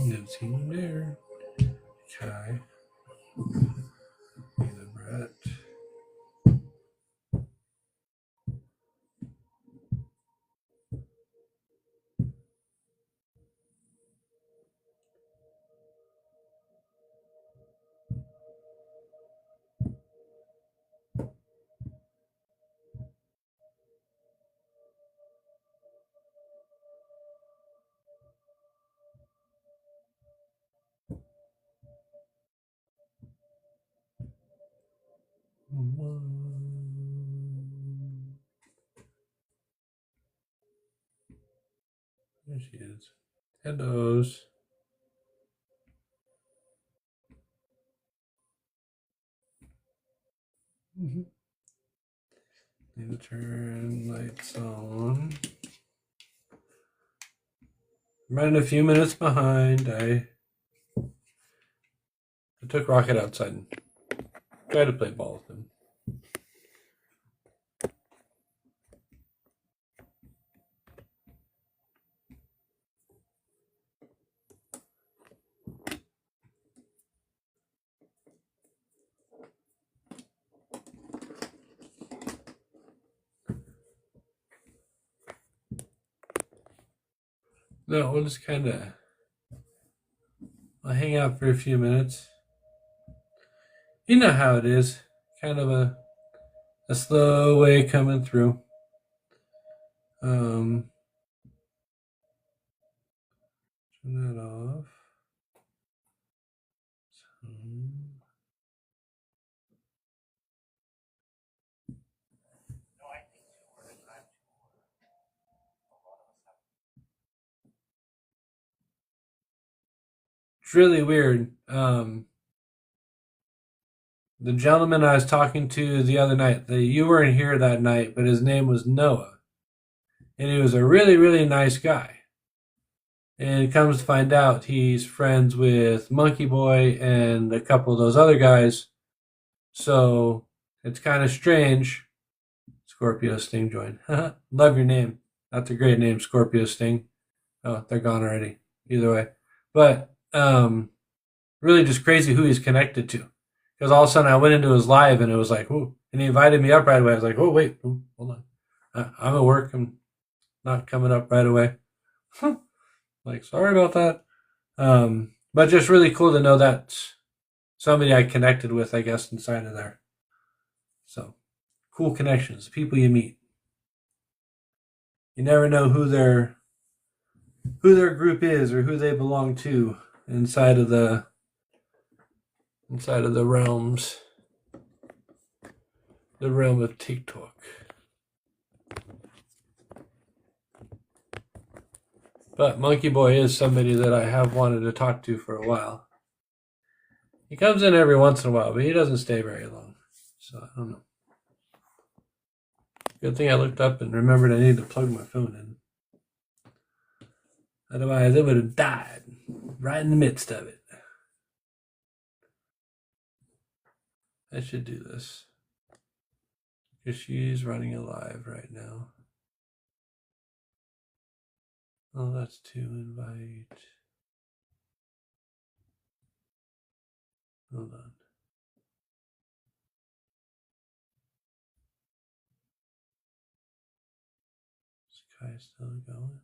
Never seen him there. Kai. The Brett. There she is. Hellos. Need to turn lights on. I'm running a few minutes behind. I took Rocket outside and tried to play ball with him. No, we'll just I'll hang out for a few minutes. You know how it is. Kind of a slow way coming through. Turn that off. It's really weird. The gentleman I was talking to the other night, you weren't here that night, but his name was Noah. And he was a really, really nice guy. And it comes to find out he's friends with Monkey Boy and a couple of those other guys. So it's kind of strange. Scorpio Sting joined. Love your name. That's a great name, Scorpio Sting. Oh, they're gone already. Either way. But really just crazy who he's connected to. Because all of a sudden I went into his live and it was like, ooh. And he invited me up right away. I was like, oh, wait. Ooh, hold on. I'm at work. I'm not coming up right away. Like, sorry about that. But just really cool to know that's somebody I connected with, I guess, inside of there. So, cool connections, people you meet. You never know who their group is or who they belong to inside of the realms, the realm of TikTok. But Monkey Boy is somebody that I have wanted to talk to for a while. He comes in every once in a while, but he doesn't stay very long. So I don't know. Good thing I looked up and remembered I needed to plug my phone in. Otherwise, it would have died right in the midst of it. I should do this. Because she's running a live right now. Oh, that's to invite. Hold on. Is Kai still going?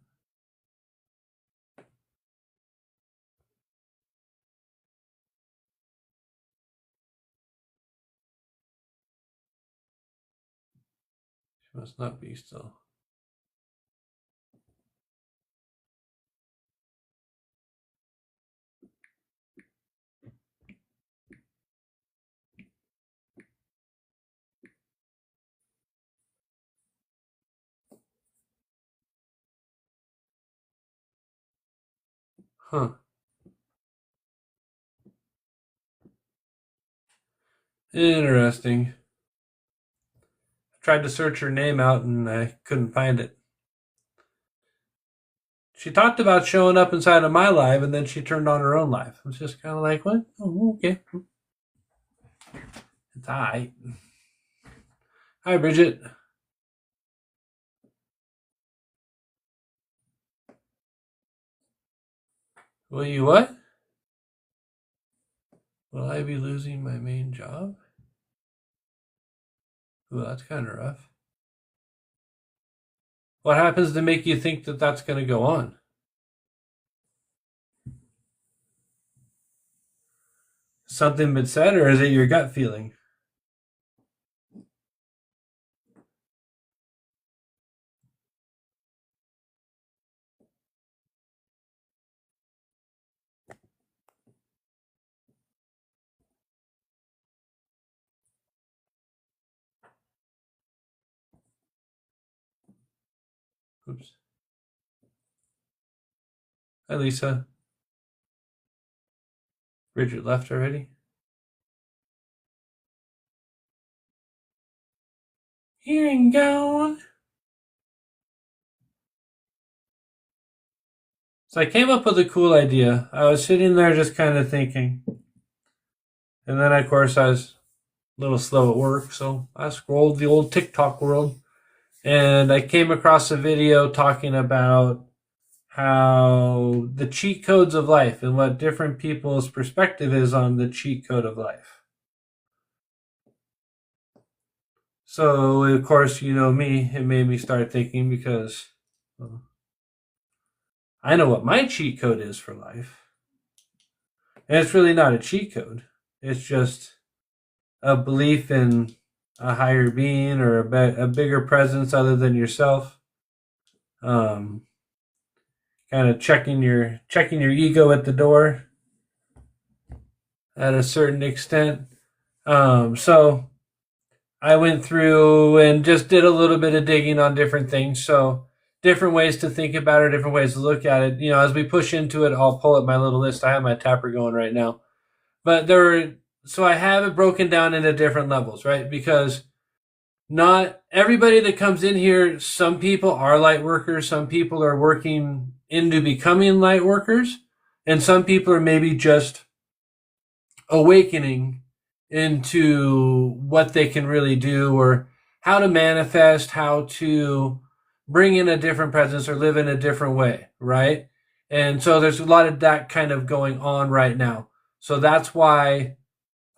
She must not be still. Huh. Interesting. I tried to search her name out and I couldn't find it. She talked about showing up inside of my live and then she turned on her own live. I was just kind of like, what? Oh, okay. It's all right. Hi, Bridget. Will you what? Will I be losing my main job? Ooh, that's kind of rough. What happens to make you think that that's going to go on? Something been said, or is it your gut feeling? Oops. Hi, Lisa. Bridget left already? Here and gone. So I came up with a cool idea. I was sitting there just kind of thinking. And then, of course, I was a little slow at work, so I scrolled the old TikTok world. And I came across a video talking about how the cheat codes of life and what different people's perspective is on the cheat code of life. So, of course, you know me, it made me start thinking because I know what my cheat code is for life. And it's really not a cheat code. It's just a belief in a higher being or a bigger presence other than yourself. Kind of checking your ego at the door at a certain extent. So I went through and just did a little bit of digging on different things. So different ways to think about it, different ways to look at it. You know, as we push into it, I'll pull up my little list. I have my tapper going right now. But so I have it broken down into different levels, right? Because not everybody that comes in here, some people are light workers, some people are working into becoming light workers, and some people are maybe just awakening into what they can really do or how to manifest, how to bring in a different presence or live in a different way, right? And so there's a lot of that kind of going on right now. So that's why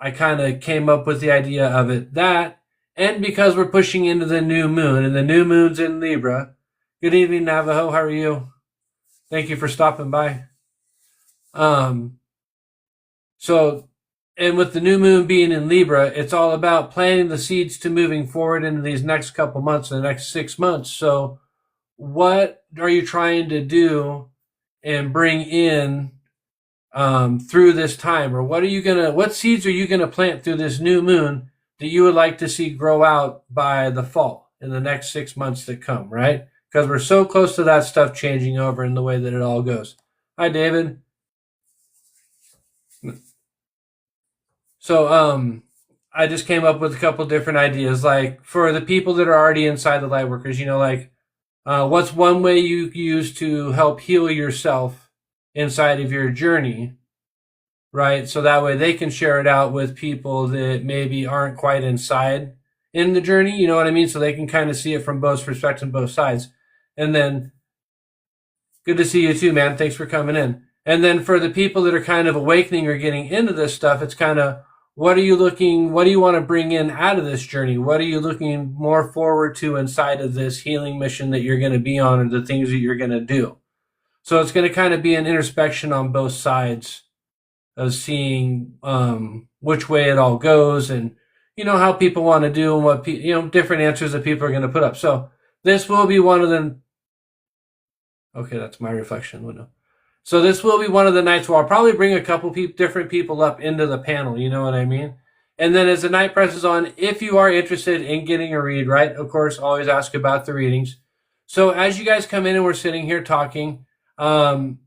I kind of came up with the idea of it. That, and because we're pushing into the new moon, and the new moon's in Libra. Good evening, Navajo. How are you? Thank you for stopping by. So, and with the new moon being in Libra, it's all about planting the seeds to moving forward into these next couple months, the next 6 months. So, what are you trying to do and bring in through this time, or what seeds are you gonna plant through this new moon that you would like to see grow out by the fall in the next 6 months that come, right? Because we're so close to that stuff changing over in the way that it all goes. Hi, David. So I just came up with a couple different ideas, like for the people that are already inside the Lightworkers, you know, like what's one way you use to help heal yourself inside of your journey, right? So that way they can share it out with people that maybe aren't quite inside in the journey, you know what I mean? So they can kind of see it from both perspectives, both sides. And then, good to see you too, man. Thanks for coming in. And then for the people that are kind of awakening or getting into this stuff, it's kind of, what do you want to bring in out of this journey? What are you looking more forward to inside of this healing mission that you're going to be on, or the things that you're going to do? So it's going to kind of be an introspection on both sides of seeing which way it all goes, and you know how people want to do, and what different answers that people are going to put up. So this will be one of them. Okay, that's my reflection window. So this will be one of the nights where I'll probably bring a couple different people up into the panel, you know what I mean? And then as the night presses on, if you are interested in getting a read, right, of course, always ask about the readings. So as you guys come in and we're sitting here talking, if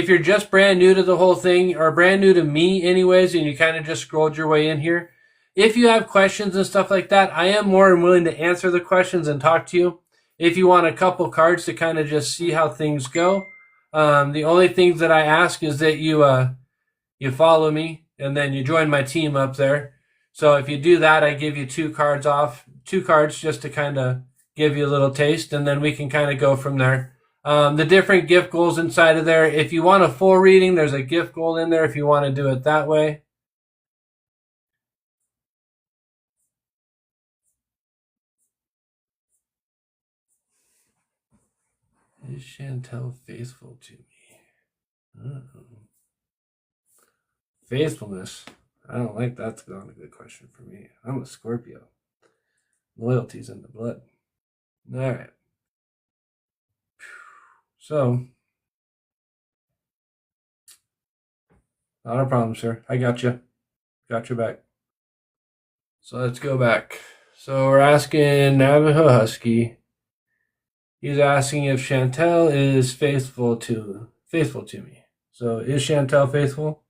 you're just brand new to the whole thing, or brand new to me anyways, and you kind of just scrolled your way in here, if you have questions and stuff like that, I am more than willing to answer the questions and talk to you. If you want a couple cards to kind of just see how things go, the only things that I ask is that you follow me and then you join my team up there. So if you do that, I give you 2 cards just to kind of give you a little taste, and then we can kind of go from there. The different gift goals inside of there. If you want a full reading, there's a gift goal in there if you want to do it that way. Is Chantel faithful to me? Faithfulness. I don't like that's not a good question for me. I'm a Scorpio. Loyalty's in the blood. All right. So, not a problem, sir. I got you. Got your back. So let's go back. So we're asking Navajo Husky. He's asking if Chantel is faithful to me. So is Chantel faithful?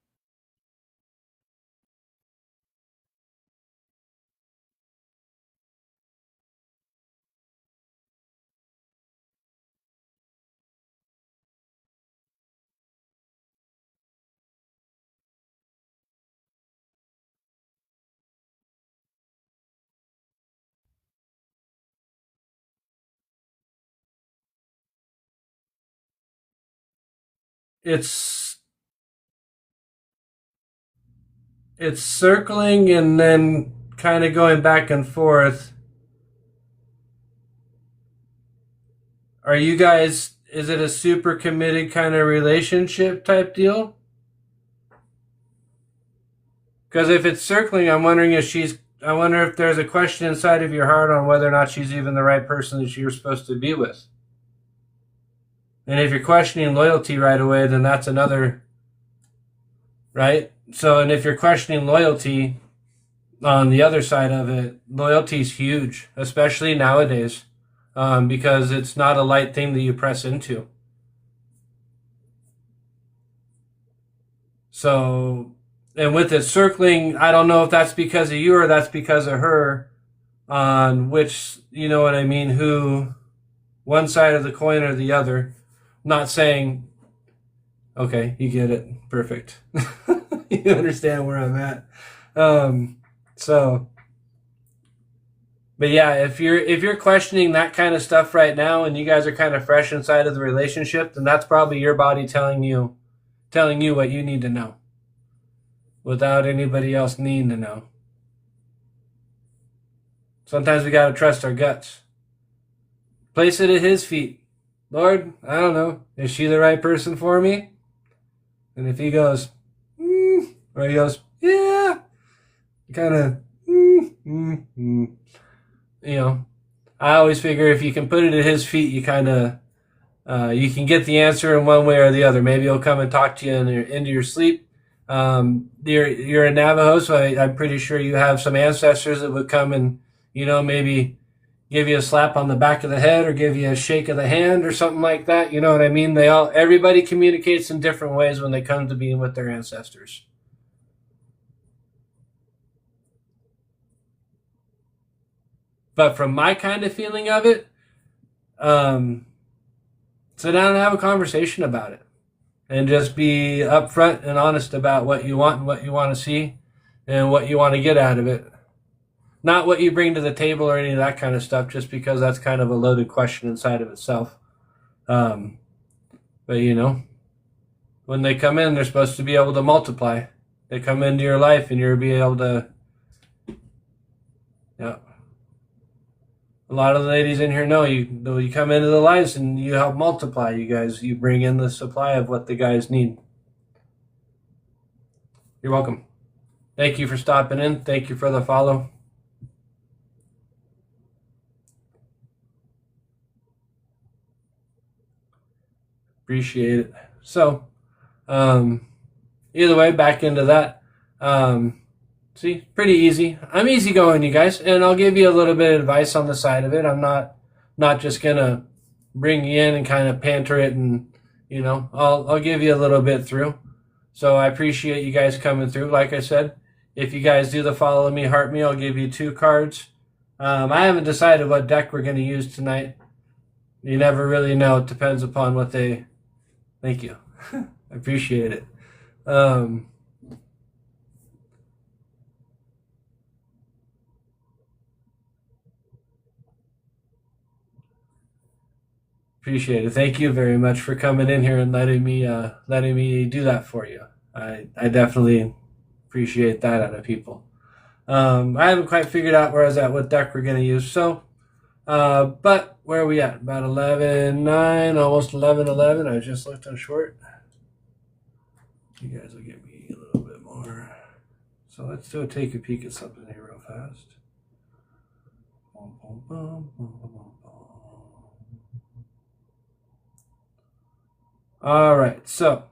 It's circling and then kind of going back and forth. Are you guys, is it a super committed kind of relationship type deal? Because if it's circling, I wonder if there's a question inside of your heart on whether or not she's even the right person that you're supposed to be with. And if you're questioning loyalty right away, then that's another, right? So, and if you're questioning loyalty on the other side of it, loyalty is huge, especially nowadays, because it's not a light thing that you press into. So, and with it circling, I don't know if that's because of you or that's because of her, on which, you know what I mean, who, one side of the coin or the other. Not saying, okay, you get it. Perfect. You understand where I'm at. So, but yeah, if you're questioning that kind of stuff right now and you guys are kind of fresh inside of the relationship, then that's probably your body telling you what you need to know without anybody else needing to know. Sometimes we got to trust our guts. Place it at his feet. Lord, I don't know. Is she the right person for me? And if he goes, or he goes, yeah, kind of, you know, I always figure if you can put it at his feet, you kind of, you can get the answer in one way or the other. Maybe he'll come and talk to you into your sleep. You're a Navajo, so I'm pretty sure you have some ancestors that would come and, maybe give you a slap on the back of the head or give you a shake of the hand or something like that. You know what I mean? Everybody communicates in different ways when they come to being with their ancestors. But from my kind of feeling of it, sit down and have a conversation about it. And just be upfront and honest about what you want and what you want to see and what you want to get out of it. Not what you bring to the table or any of that kind of stuff, just because that's kind of a loaded question inside of itself. But when they come in, they're supposed to be able to multiply. They come into your life and you'll be able to, yeah. A lot of the ladies in here know you come into the lives and you help multiply. You bring in the supply of what the guys need. You're welcome. Thank you for stopping in. Thank you for the follow. Appreciate it. So, either way, back into that. See, pretty easy. I'm easygoing, you guys, and I'll give you a little bit of advice on the side of it. I'm not just gonna bring you in and kind of panter it, and I'll give you a little bit through. So I appreciate you guys coming through. Like I said, if you guys do the follow me, heart me, I'll give you 2 cards. I haven't decided what deck we're gonna use tonight. You never really know. It depends upon what they. Thank you. I appreciate it. Appreciate it. Thank you very much for coming in here and letting me do that for you. I definitely appreciate that out of people. I haven't quite figured out where I was at, what deck we're gonna use. So, but where are we at? About 11:09, almost 11:11. I just looked on short. You guys will give me a little bit more. So let's do take a peek at something here real fast. All right, so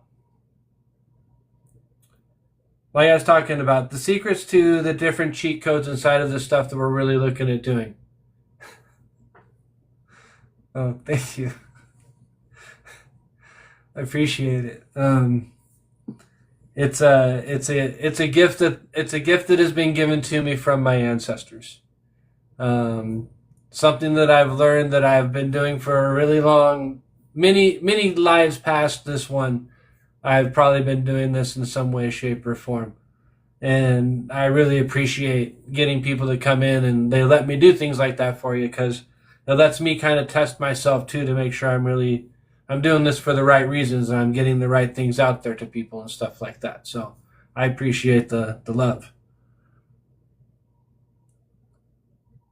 like I was talking about, the secrets to the different cheat codes inside of the stuff that we're really looking at doing. Oh, thank you. I appreciate it. It's a gift that has been given to me from my ancestors. Something that I've learned that I've been doing for a really long, many lives past this one. I've probably been doing this in some way, shape, or form. And I really appreciate getting people to come in and they let me do things like that for you because it lets me kind of test myself too to make sure I'm doing this for the right reasons and I'm getting the right things out there to people and stuff like that. So I appreciate the love.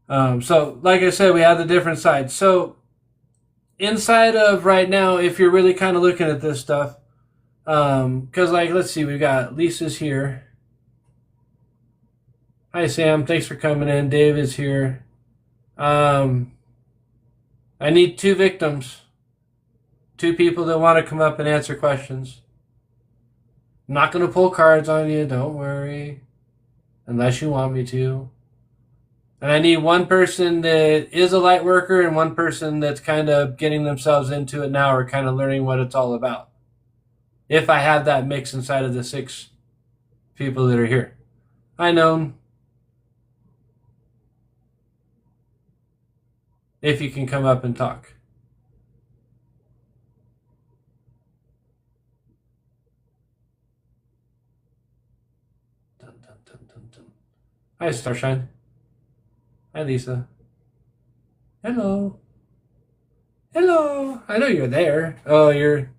So like I said, we have the different sides. So inside of right now, if you're really kind of looking at this stuff, because like let's see, we've got Lisa's here. Hi Sam, thanks for coming in. Dave is here. I need 2 victims. 2 people that want to come up and answer questions. I'm not going to pull cards on you, don't worry. Unless you want me to. And I need 1 person that is a light worker and 1 person that's kind of getting themselves into it now or kind of learning what it's all about. If I have that mix inside of the 6 people that are here. I know. If you can come up and talk. Dun, dun, dun, dun, dun. Hi, Starshine. Hi, Lisa. Hello. Hello. I know you're there. Oh, you're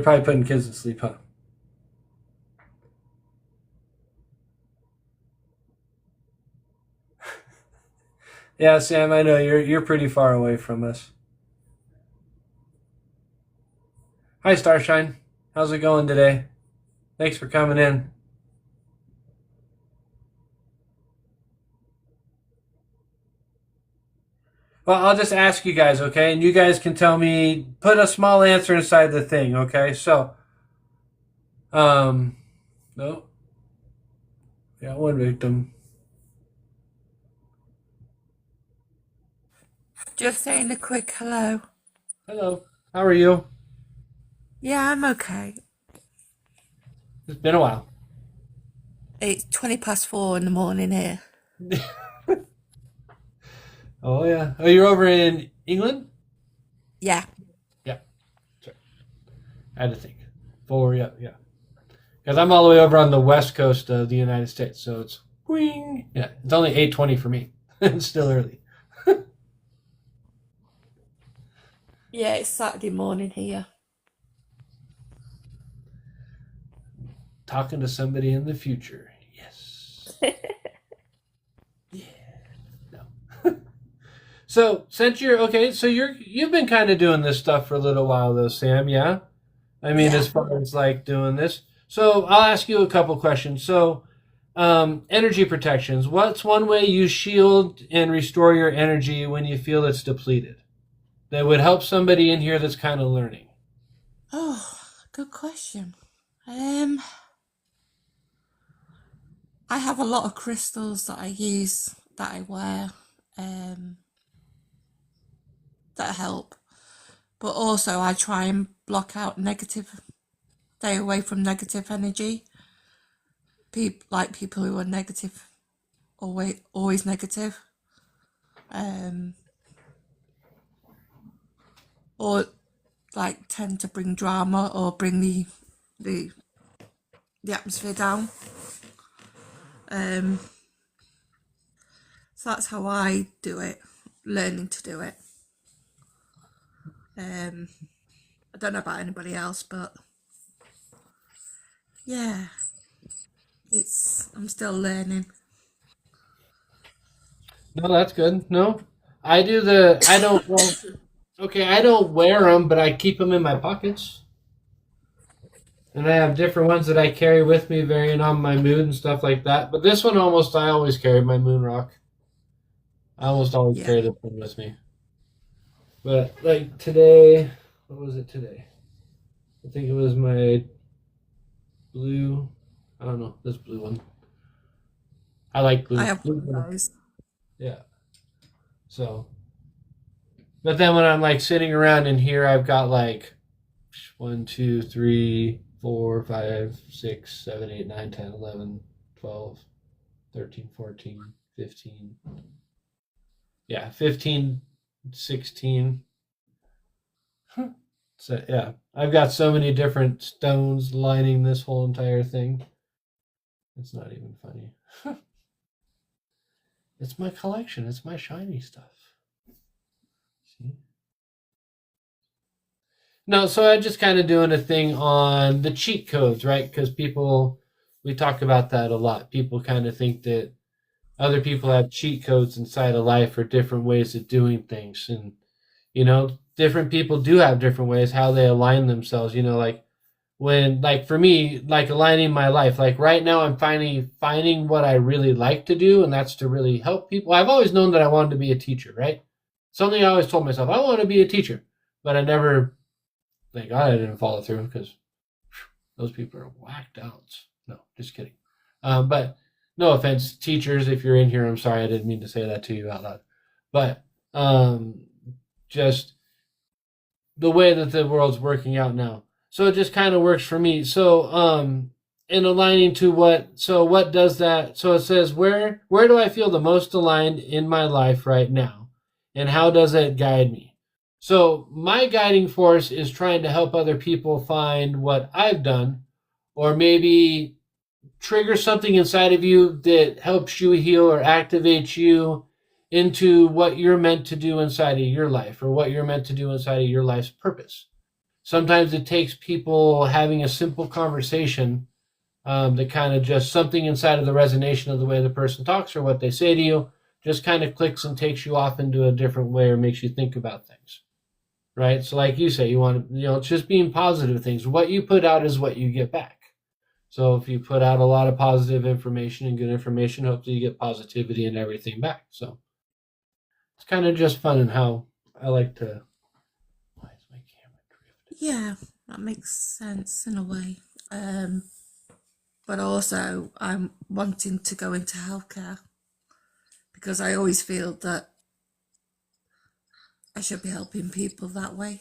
probably putting kids to sleep, huh? Yeah, Sam, I know you're pretty far away from us. Hi, Starshine. How's it going today? Thanks for coming in. Well, I'll just ask you guys, okay? And you guys can tell me, put a small answer inside the thing, okay? So, no. Yeah, 1 victim. Just saying a quick hello. Hello. How are you? Yeah, I'm okay. It's been a while. It's 20 past 4 in the morning here. Oh, yeah. Oh, you're over in England? Yeah. Yeah. Sorry. I had to think. 4, yeah, yeah. Because I'm all the way over on the west coast of the United States, so it's wing. Yeah, it's only 8:20 for me. It's still early. Yeah, it's Saturday morning here. Talking to somebody in the future. Yes. Yeah. No. So since you're okay, so you've been kind of doing this stuff for a little while though, Sam, yeah? I mean, Yeah. as far as like doing this. So I'll ask you a couple questions. So energy protections. What's one way you shield and restore your energy when you feel it's depleted? That would help somebody in here that's kind of learning. Oh, good question. I have a lot of crystals that I use, that I wear, um, that help. But also I try and block out stay away from negative energy. People who are negative, always negative. Um, or like tend to bring drama or bring the the atmosphere down. Um, so that's how I do it, learning to do it. I don't know about anybody else, but yeah, I'm still learning. No, that's good. No, I don't, well, okay, I don't wear them, but I keep them in my pockets. And I have different ones that I carry with me, varying on my mood and stuff like that. But this one I always carry my moon rock. I almost always Yeah, carry this one with me. But like today, what was it today? I think it was my blue. I don't know, this blue one. I like I blue. have one of Blue. those. Yeah. So, but then when I'm like sitting around in here, I've got like 1, 2, 3, 4, 5, 6, 7, 8, 9, 10, 11, 12, 13, 14, 15. Yeah, 15, 16. So yeah, I've got so many different stones lining this whole entire thing. It's not even funny. It's my collection. It's my shiny stuff. See? No, so I'm just kind of doing a thing on the cheat codes, right? Because we talk about that a lot. People kind of think that other people have cheat codes inside of life or different ways of doing things. And, different people do have different ways how they align themselves. Like like for me, like aligning my life, like right now I'm finally finding what I really like to do, and that's to really help people. I've always known that I wanted to be a teacher, right? Something I always told myself, I want to be a teacher, but I never, thank God I didn't follow through because those people are whacked out. No, just kidding. But no offense, teachers, if you're in here, I'm sorry, I didn't mean to say that to you out loud. But just the way that the world's working out now. So it just kind of works for me. So in aligning to what does that, so it says where do I feel the most aligned in my life right now? And how does it guide me? So my guiding force is trying to help other people find what I've done, or maybe trigger something inside of you that helps you heal or activates you into what you're meant to do inside of your life or what you're meant to do inside of your life's purpose. Sometimes it takes people having a simple conversation, that kind of just something inside of the resonation of the way the person talks or what they say to you just kind of clicks and takes you off into a different way or makes you think about things. Right? So like you say, you want to, it's just being positive things. What you put out is what you get back. So if you put out a lot of positive information and good information, hopefully you get positivity and everything back. So it's kind of just fun and how I like to. Why is my camera drifting? Yeah, that makes sense in a way. But also, I'm wanting to go into healthcare because I always feel that I should be helping people that way.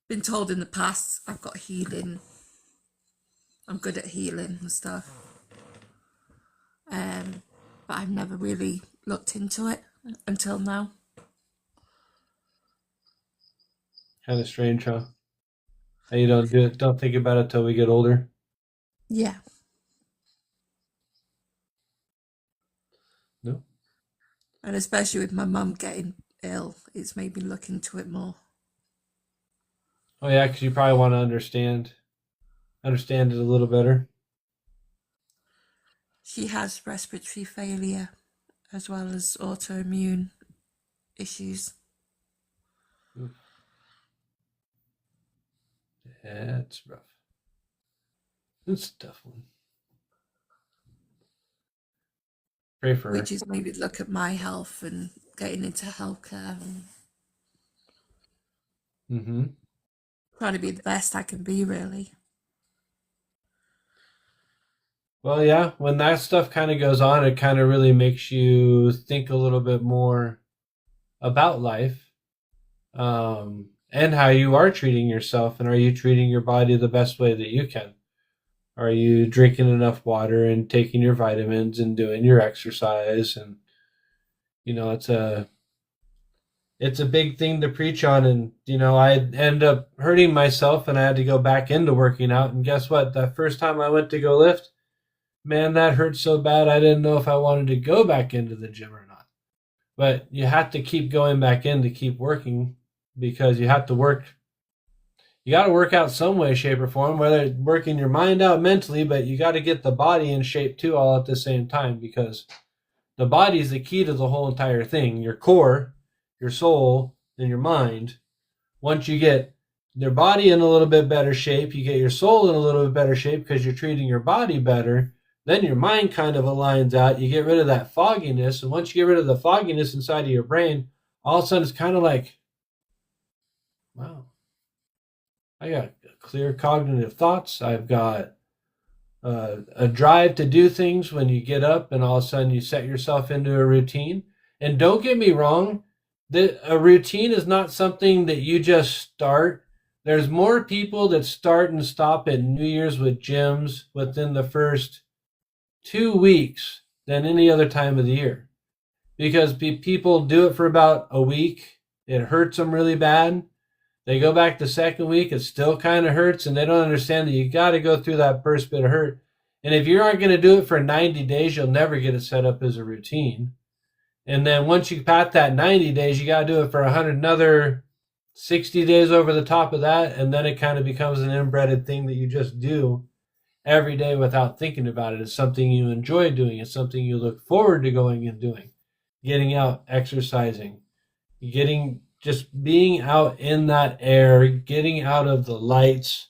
Been told in the past I've got healing. I'm good at healing and stuff. But I've never really looked into it until now. Kind of strange, huh? How you don't do it, don't think about it till we get older. Yeah. No. And especially with my mum getting ill, it's made me look into it more. Oh yeah, because you probably want to understand it a little better. She has respiratory failure as well as autoimmune issues. That's rough. It's a tough one. Pray for her. Which is maybe look at my health and getting into healthcare and trying to be the best I can be, really. Well, yeah, when that stuff kind of goes on, it kind of really makes you think a little bit more about life, and how you are treating yourself, and are you treating your body the best way that you can? Are you drinking enough water and taking your vitamins and doing your exercise? And it's a big thing to preach on. And I end up hurting myself, and I had to go back into working out. And guess what? That first time I went to go lift, man, that hurt so bad I didn't know if I wanted to go back into the gym or not. but you have to keep going back in to keep working because you have to work. You got to work out some way, shape, or form, whether it's working your mind out mentally, but you got to get the body in shape too, all at the same time, because the body is the key to the whole entire thing. Your core, your soul, and your mind. Once you get your body in a little bit better shape, you get your soul in a little bit better shape because you're treating your body better. Then your mind kind of aligns out. You get rid of that fogginess. And once you get rid of the fogginess inside of your brain, all of a sudden it's kind of like, wow, I got clear cognitive thoughts. I've got a drive to do things when you get up and all of a sudden you set yourself into a routine. And don't get me wrong, a routine is not something that you just start. There's more people that start and stop at New Year's with gyms within the first 2 weeks than any other time of the year. Because people do it for about a week. It hurts them really bad. They go back the second week, it still kind of hurts, and they don't understand that you got to go through that first bit of hurt. And if you aren't going to do it for 90 days, you'll never get it set up as a routine. And then once you pat that 90 days, you got to do it for another 60 days over the top of that, and then it kind of becomes an inbred thing that you just do every day without thinking about it. It's something you enjoy doing. It's something you look forward to going and doing. Getting out, exercising, just being out in that air, getting out of the lights,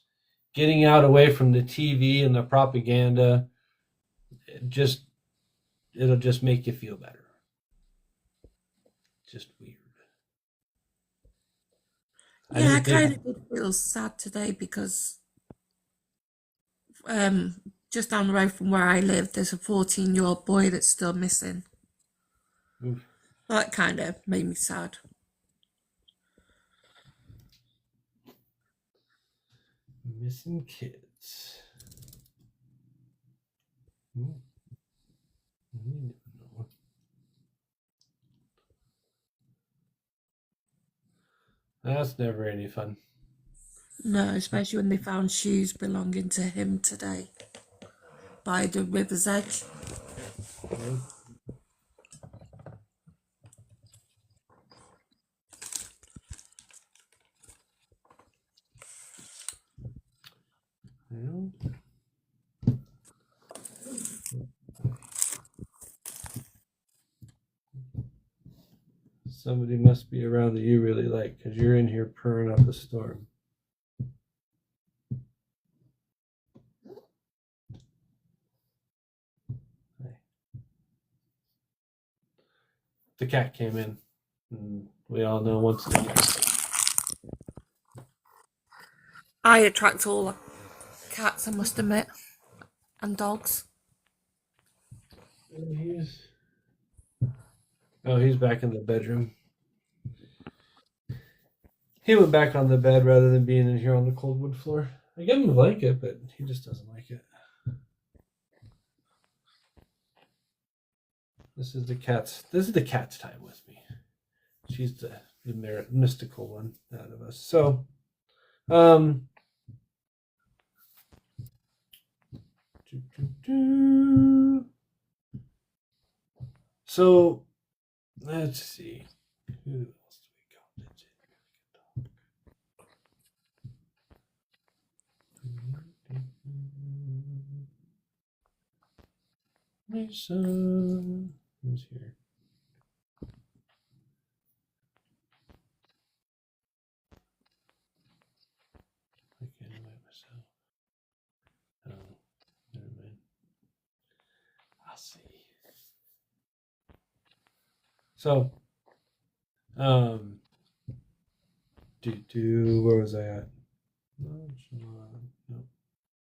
getting out away from the TV and the propaganda. It'll just make you feel better. Just weird. Yeah, I kind of did feel sad today because just down the road from where I live, there's a 14-year-old boy that's still missing. Oof. That kind of made me sad. Missing kids. That's never any fun. No, especially when they found shoes belonging to him today by the river's edge. Somebody must be around that you really like because you're in here purring up a storm. The cat came in. And we all know once the cat. I attract all the cats, I must admit, and dogs. He's back in the bedroom. He went back on the bed rather than being in here on the cold wood floor. I gave him a blanket, but he just doesn't like it. This is the cat's time with me. She's the mystical one out of us. So, so let's see. Who else do we got? Lisa, who's here? I can't invite myself. Oh, never mind. I'll see. So, where was I at? No,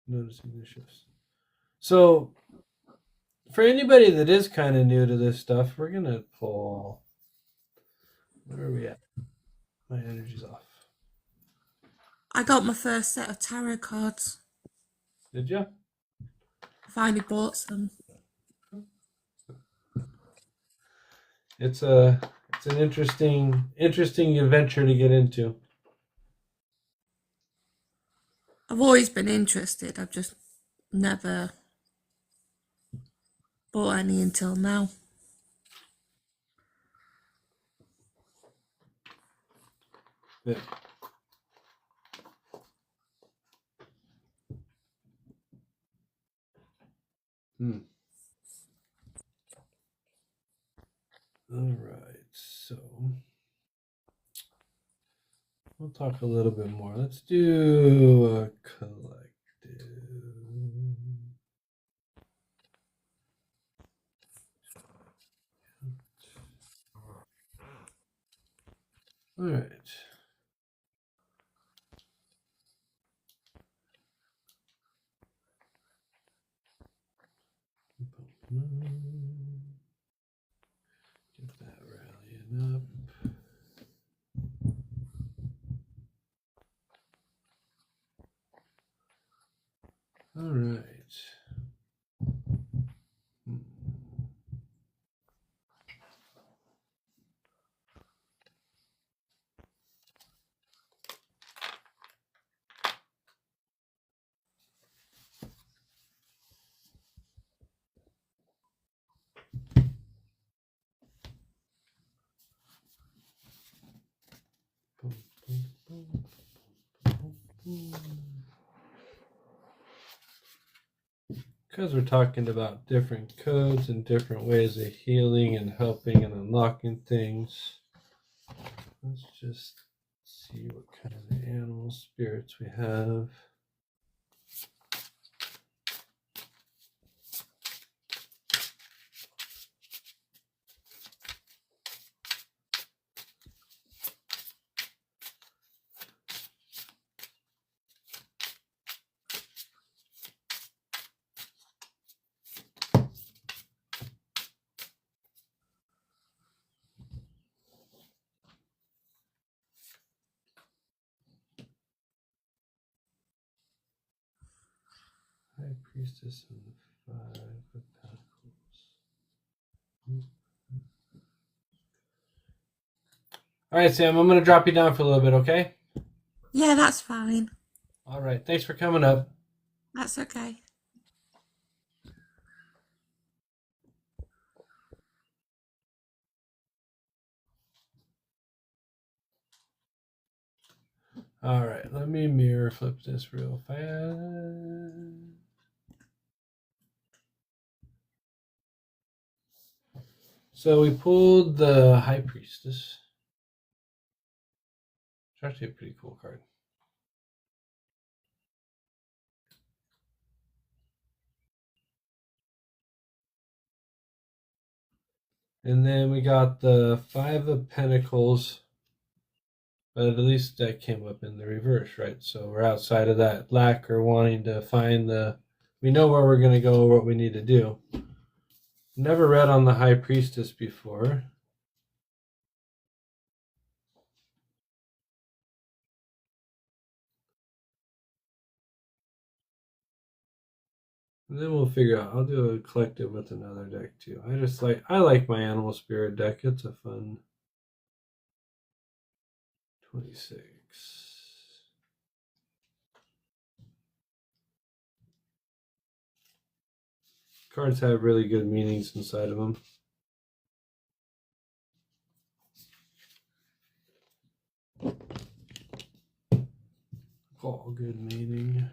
noticing the shifts. So, for anybody that is kind of new to this stuff, we're gonna pull. Where are we at? My energy's off. I got my first set of tarot cards. Did you? I finally bought some. It's an interesting adventure to get into. I've always been interested. I've just never bought any until now. Good. All right, so we'll talk a little bit more. Let's do a collective. All right. Get that rallying up. All right. Because we're talking about different codes and different ways of healing and helping and unlocking things, let's just see what kind of animal spirits we have. High Priestess and the Five of Pentacles. All right, Sam, I'm going to drop you down for a little bit, okay? Yeah, that's fine. All right, thanks for coming up. That's okay. All right, let me mirror flip this real fast. So we pulled the High Priestess. It's actually a pretty cool card. And then we got the Five of Pentacles. But at least that came up in the reverse, right? So we're outside of that lack or wanting to find we know where we're going to go, what we need to do. Never read on the High Priestess before. And then we'll figure out. I'll do a collective with another deck too. I like my Animal Spirit deck. It's a fun 26. Cards have really good meanings inside of them. All good meaning.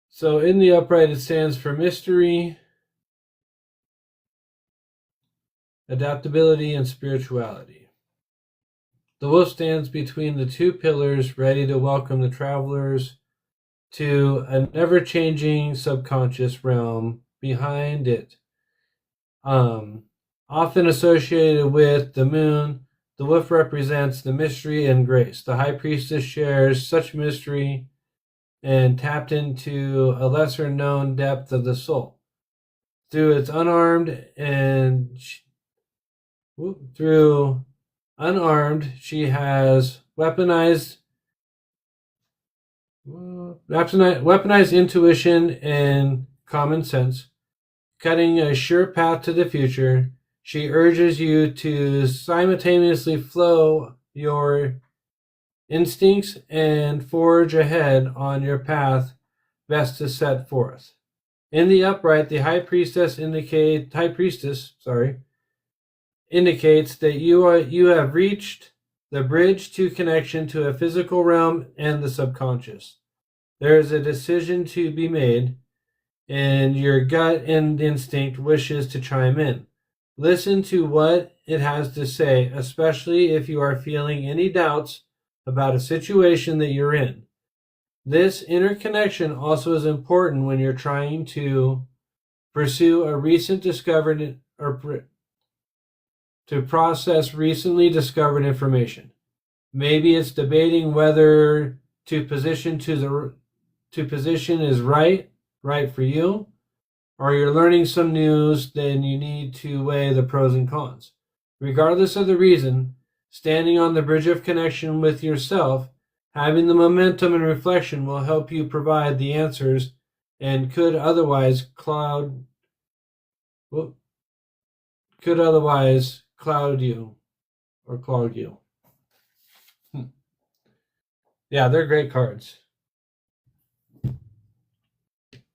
So in the upright, it stands for mystery, adaptability, and spirituality. The wolf stands between the two pillars, ready to welcome the travelers to a never-changing subconscious realm behind it. Often associated with the moon, the wolf represents the mystery and grace. The high priestess shares such mystery and tapped into a lesser-known depth of the soul. Through unarmed, she has weaponized intuition and common sense, cutting a sure path to the future. She urges you to simultaneously flow your instincts and forge ahead on your path best to set forth. In the upright, the high priestess indicates that you have reached the bridge to connection to a physical realm and the subconscious. There is a decision to be made, and your gut and instinct wishes to chime in. Listen to what it has to say, especially if you are feeling any doubts about a situation that you're in. This interconnection also is important when you're trying to pursue a recent discovered or to process recently discovered information. Maybe it's debating whether to position is right for you, or you're learning some news, then you need to weigh the pros and cons. Regardless of the reason, standing on the bridge of connection with yourself, having the momentum and reflection will help you provide the answers and could otherwise cloud you or clog you. Yeah, they're great cards.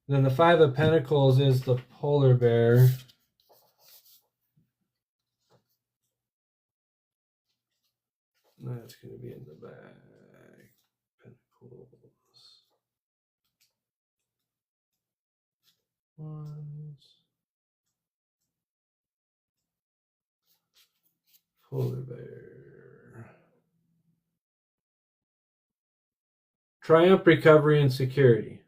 Then the Five of Pentacles is the polar bear. That's going to be in the back. Pentacles. Wands. Polar bear. Triumph, recovery, and security.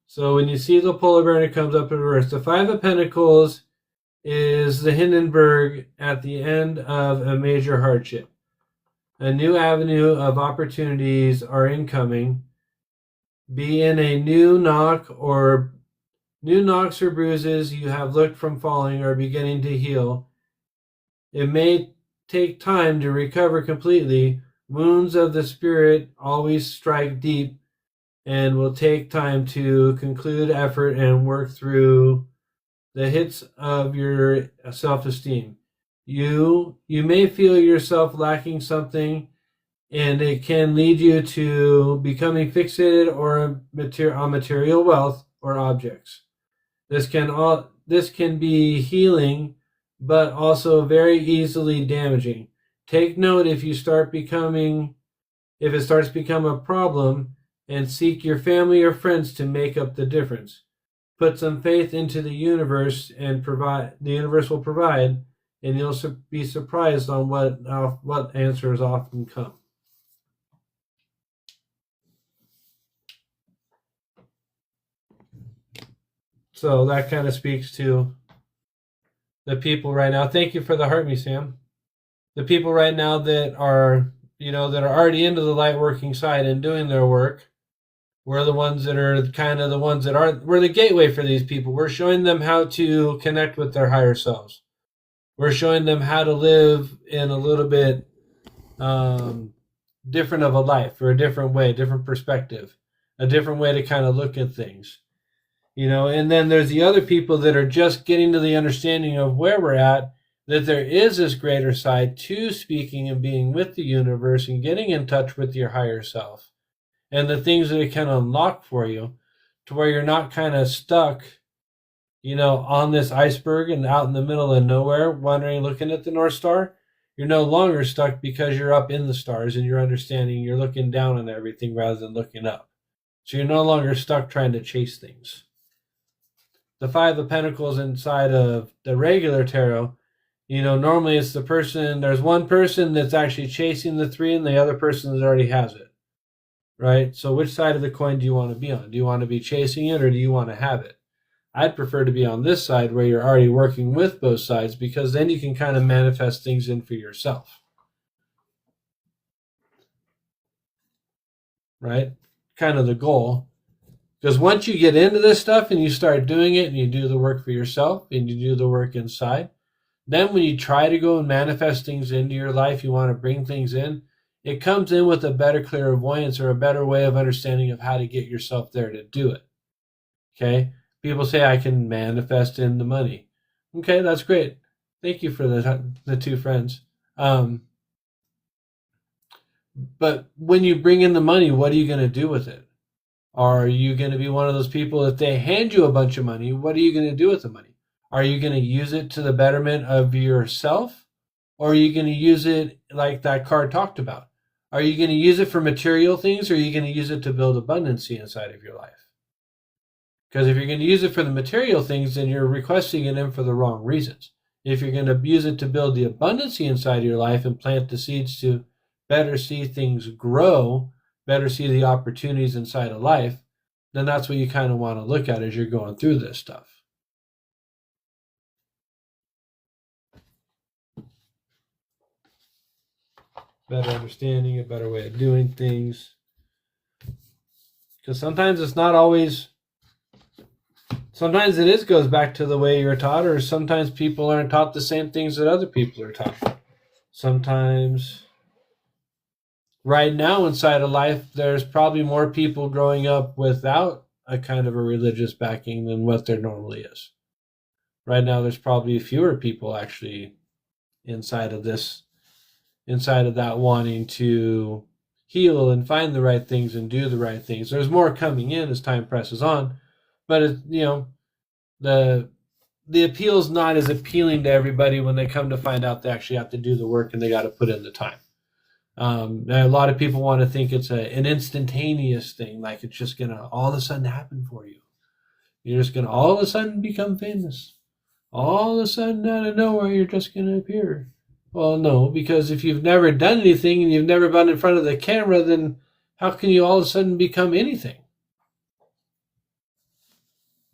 So when you see the polar bear and it comes up in reverse, the Five of Pentacles is the Hindenburg at the end of a major hardship. A new avenue of opportunities are incoming. Be in a knocks or bruises you have looked from falling are beginning to heal. It may take time to recover completely. Wounds of the spirit always strike deep and will take time to conclude effort and work through the hits of your self-esteem. You may feel yourself lacking something, and it can lead you to becoming fixated on material wealth or objects. This can be healing, but also very easily damaging. Take note if it starts to become a problem, and seek your family or friends to make up the difference. Put some faith into the universe, and the universe will provide, and you'll be surprised on what answers often come. So that kind of speaks to the people right now. Thank you for the heart, me, Sam. The people right now that are already into the light working side and doing their work. We're the ones that are we're the gateway for these people. We're showing them how to connect with their higher selves. We're showing them how to live in a little bit different of a life, or a different way, different perspective, a different way to kind of look at things. And then there's the other people that are just getting to the understanding of where we're at, that there is this greater side to speaking and being with the universe and getting in touch with your higher self. And the things that it can unlock for you, to where you're not kind of stuck, on this iceberg and out in the middle of nowhere, wondering, looking at the North Star. You're no longer stuck because you're up in the stars and you're understanding, you're looking down on everything rather than looking up. So you're no longer stuck trying to chase things. The Five of Pentacles inside of the regular tarot, normally it's there's one person that's actually chasing the three and the other person that already has it. Right? So which side of the coin do you want to be on? Do you want to be chasing it, or do you want to have it? I'd prefer to be on this side where you're already working with both sides, because then you can kind of manifest things in for yourself. Right? Kind of the goal. Because once you get into this stuff and you start doing it and you do the work for yourself and you do the work inside, then when you try to go and manifest things into your life, you want to bring things in, it comes in with a better clairvoyance, or a better way of understanding of how to get yourself there to do it. Okay? People say, I can manifest in the money. Okay, that's great. Thank you for the two friends. But when you bring in the money, what are you going to do with it? Are you going to be one of those people, if they hand you a bunch of money, what are you going to do with the money? Are you going to use it to the betterment of yourself? Or are you going to use it like that card talked about? Are you going to use it for material things, or are you going to use it to build abundancy inside of your life? Because if you're going to use it for the material things, then you're requesting it in for the wrong reasons. If you're going to use it to build the abundancy inside of your life and plant the seeds to better see things grow, better see the opportunities inside of life, then that's what you kind of want to look at as you're going through this stuff. Better understanding, a better way of doing things. Because sometimes it's not always, sometimes it is goes back to the way you're taught, or sometimes people aren't taught the same things that other people are taught. Sometimes, right now inside of life, there's probably more people growing up without a kind of a religious backing than what there normally is. Right now, there's probably fewer people actually inside of that wanting to heal and find the right things and do the right things. There's more coming in as time presses on, but the appeal's not as appealing to everybody when they come to find out they actually have to do the work and they got to put in the time. A lot of people want to think it's an instantaneous thing, like it's just going to all of a sudden happen for you. You're just going to all of a sudden become famous. All of a sudden, out of nowhere, you're just going to appear. Well, no, because if you've never done anything and you've never been in front of the camera, then how can you all of a sudden become anything?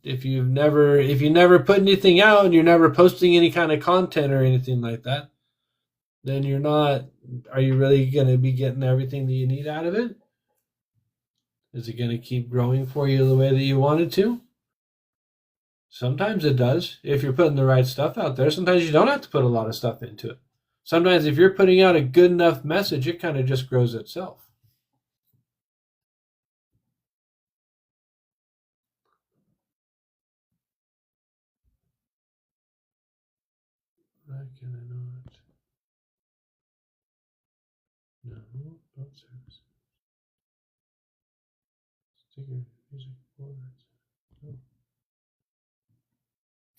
If you never put anything out and you're never posting any kind of content or anything like that, then are you really going to be getting everything that you need out of it? Is it going to keep growing for you the way that you want it to? Sometimes it does, if you're putting the right stuff out there. Sometimes you don't have to put a lot of stuff into it. Sometimes if you're putting out a good enough message, it kind of just grows itself. Why can I not? No, don't service. Sticker, music, words. No.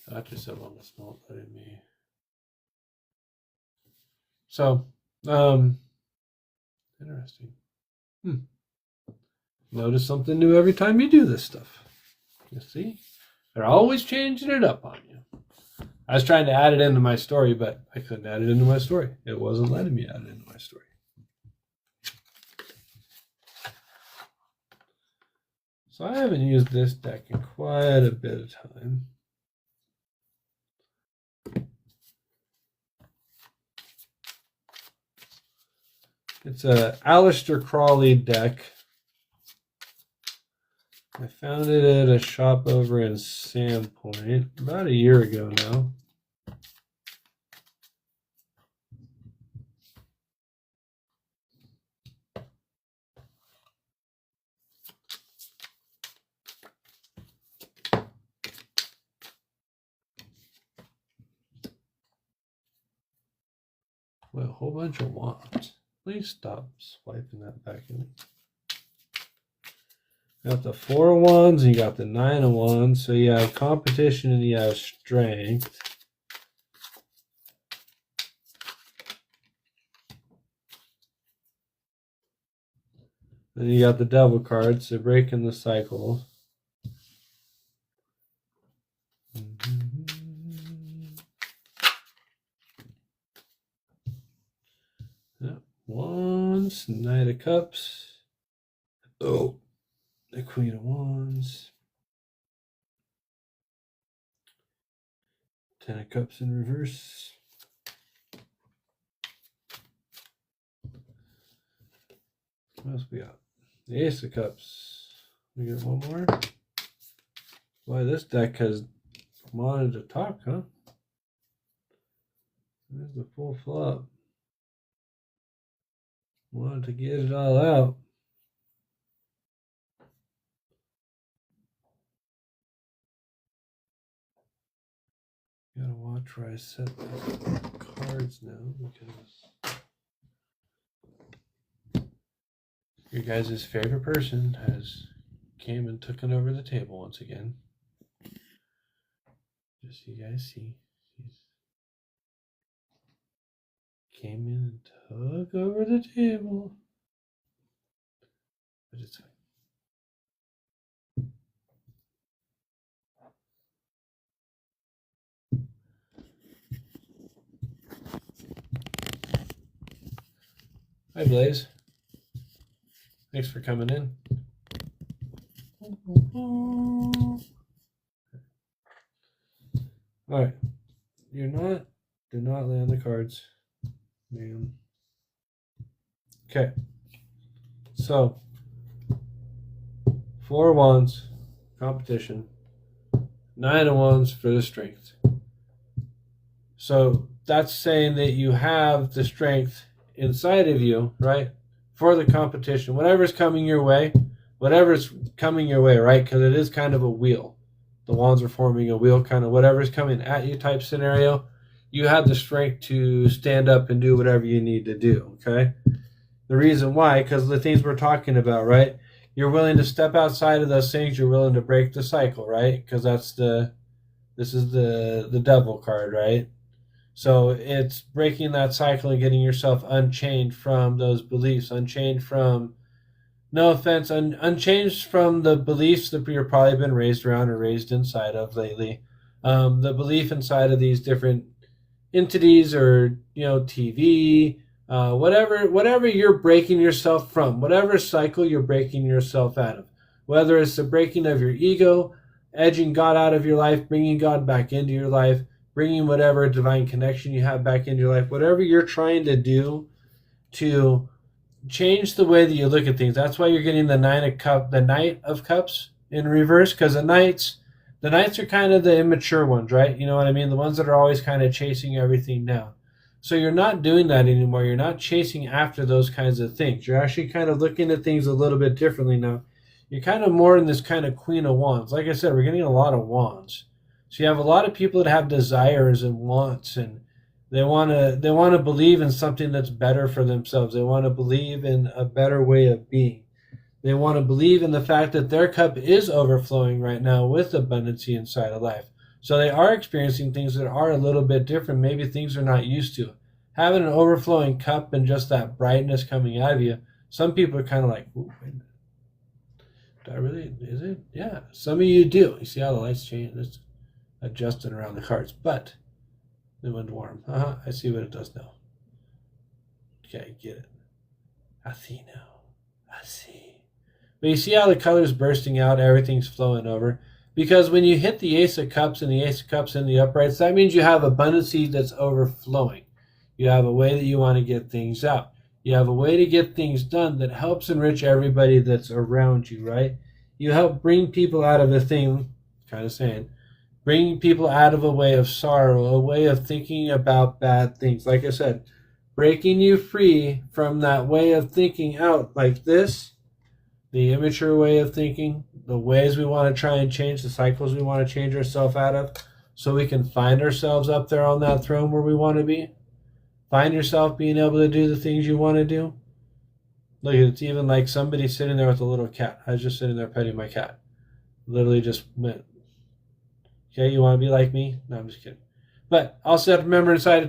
That just said on the small letting me. So, interesting. Notice something new every time you do this stuff. You see? They're always changing it up on you. I was trying to add it into my story, but I couldn't add it into my story. It wasn't letting me add it into my story. So I haven't used this deck in quite a bit of time. It's a Aleister Crowley deck. I found it at a shop over in Sandpoint about a year ago now. Well, a whole bunch of wands. Please stop swiping that back in. You got the 4 of wands and you got the 9 of wands. So you have competition and you have strength. Then you got the devil cards, so breaking the cycle. Wands, Knight of Cups. Oh, the Queen of Wands. 10 of Cups in reverse. What else we got? The Ace of Cups. We get one more. Boy, this deck has wanted to talk, huh? There's the full flop. Wanted to get it all out. Gotta watch where I set the cards now because your guys' favorite person has came and took it over the table once again. Just so you guys see. Came in and took over the table. But it's fine. Hi, Blaze. Thanks for coming in. All right. Do not lay on the cards, man. Okay. So, 4 of Wands, competition. 9 of Wands for the strength. So, that's saying that you have the strength inside of you, right? For the competition. Whatever's coming your way, right? Because it is kind of a wheel. The wands are forming a wheel, kind of whatever's coming at you type scenario. You have the strength to stand up and do whatever you need to do, okay? The reason why, because the things we're talking about, right? You're willing to step outside of those things. You're willing to break the cycle, right? Because this is the devil card, right? So it's breaking that cycle and getting yourself unchained from those beliefs, unchained from, no offense, unchanged from the beliefs that you've probably been raised around or raised inside of lately. The belief inside of these different entities or, TV, whatever you're breaking yourself from, whatever cycle you're breaking yourself out of, whether it's the breaking of your ego, edging God out of your life, bringing God back into your life, bringing whatever divine connection you have back into your life, whatever you're trying to do to change the way that you look at things. That's why you're getting the Knight of Cups in reverse, because the Knights are kind of the immature ones, right? You know what I mean? The ones that are always kind of chasing everything down. So you're not doing that anymore. You're not chasing after those kinds of things. You're actually kind of looking at things a little bit differently now. You're kind of more in this kind of Queen of Wands. Like I said, we're getting a lot of wands. So you have a lot of people that have desires and wants, and they want to believe in something that's better for themselves. They want to believe in a better way of being. They want to believe in the fact that their cup is overflowing right now with abundancy inside of life. So they are experiencing things that are a little bit different, maybe things they're not used to. Having an overflowing cup and just that brightness coming out of you, some people are kind of like, ooh, wait a minute. Do I really, is it? Yeah, some of you do. You see how the lights change? It's adjusting around the cards, but it went warm. I see what it does now. Okay, get it. I see now. I see. But you see how the color's bursting out, everything's flowing over? Because when you hit the Ace of Cups and the Ace of Cups in the uprights, that means you have abundancy that's overflowing. You have a way that you want to get things out. You have a way to get things done that helps enrich everybody that's around you, right? You help bring people out of a thing, kind of saying, bringing people out of a way of sorrow, a way of thinking about bad things. Like I said, breaking you free from that way of thinking out like this, the immature way of thinking, the ways we want to try and change, the cycles we want to change ourselves out of, so we can find ourselves up there on that throne where we want to be. Find yourself being able to do the things you want to do. Look, it's even like somebody sitting there with a little cat. I was just sitting there petting my cat. Literally just went, okay, you want to be like me? No, I'm just kidding. But also remember inside of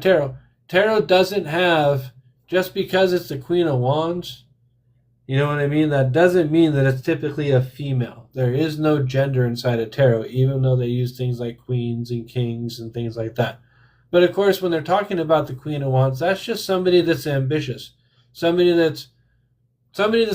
tarot doesn't have, just because it's the Queen of Wands, you know what I mean? That doesn't mean that it's typically a female. There is no gender inside of tarot, even though they use things like queens and kings and things like that. But of course, when they're talking about the Queen of Wands, that's just somebody that's ambitious. Somebody that's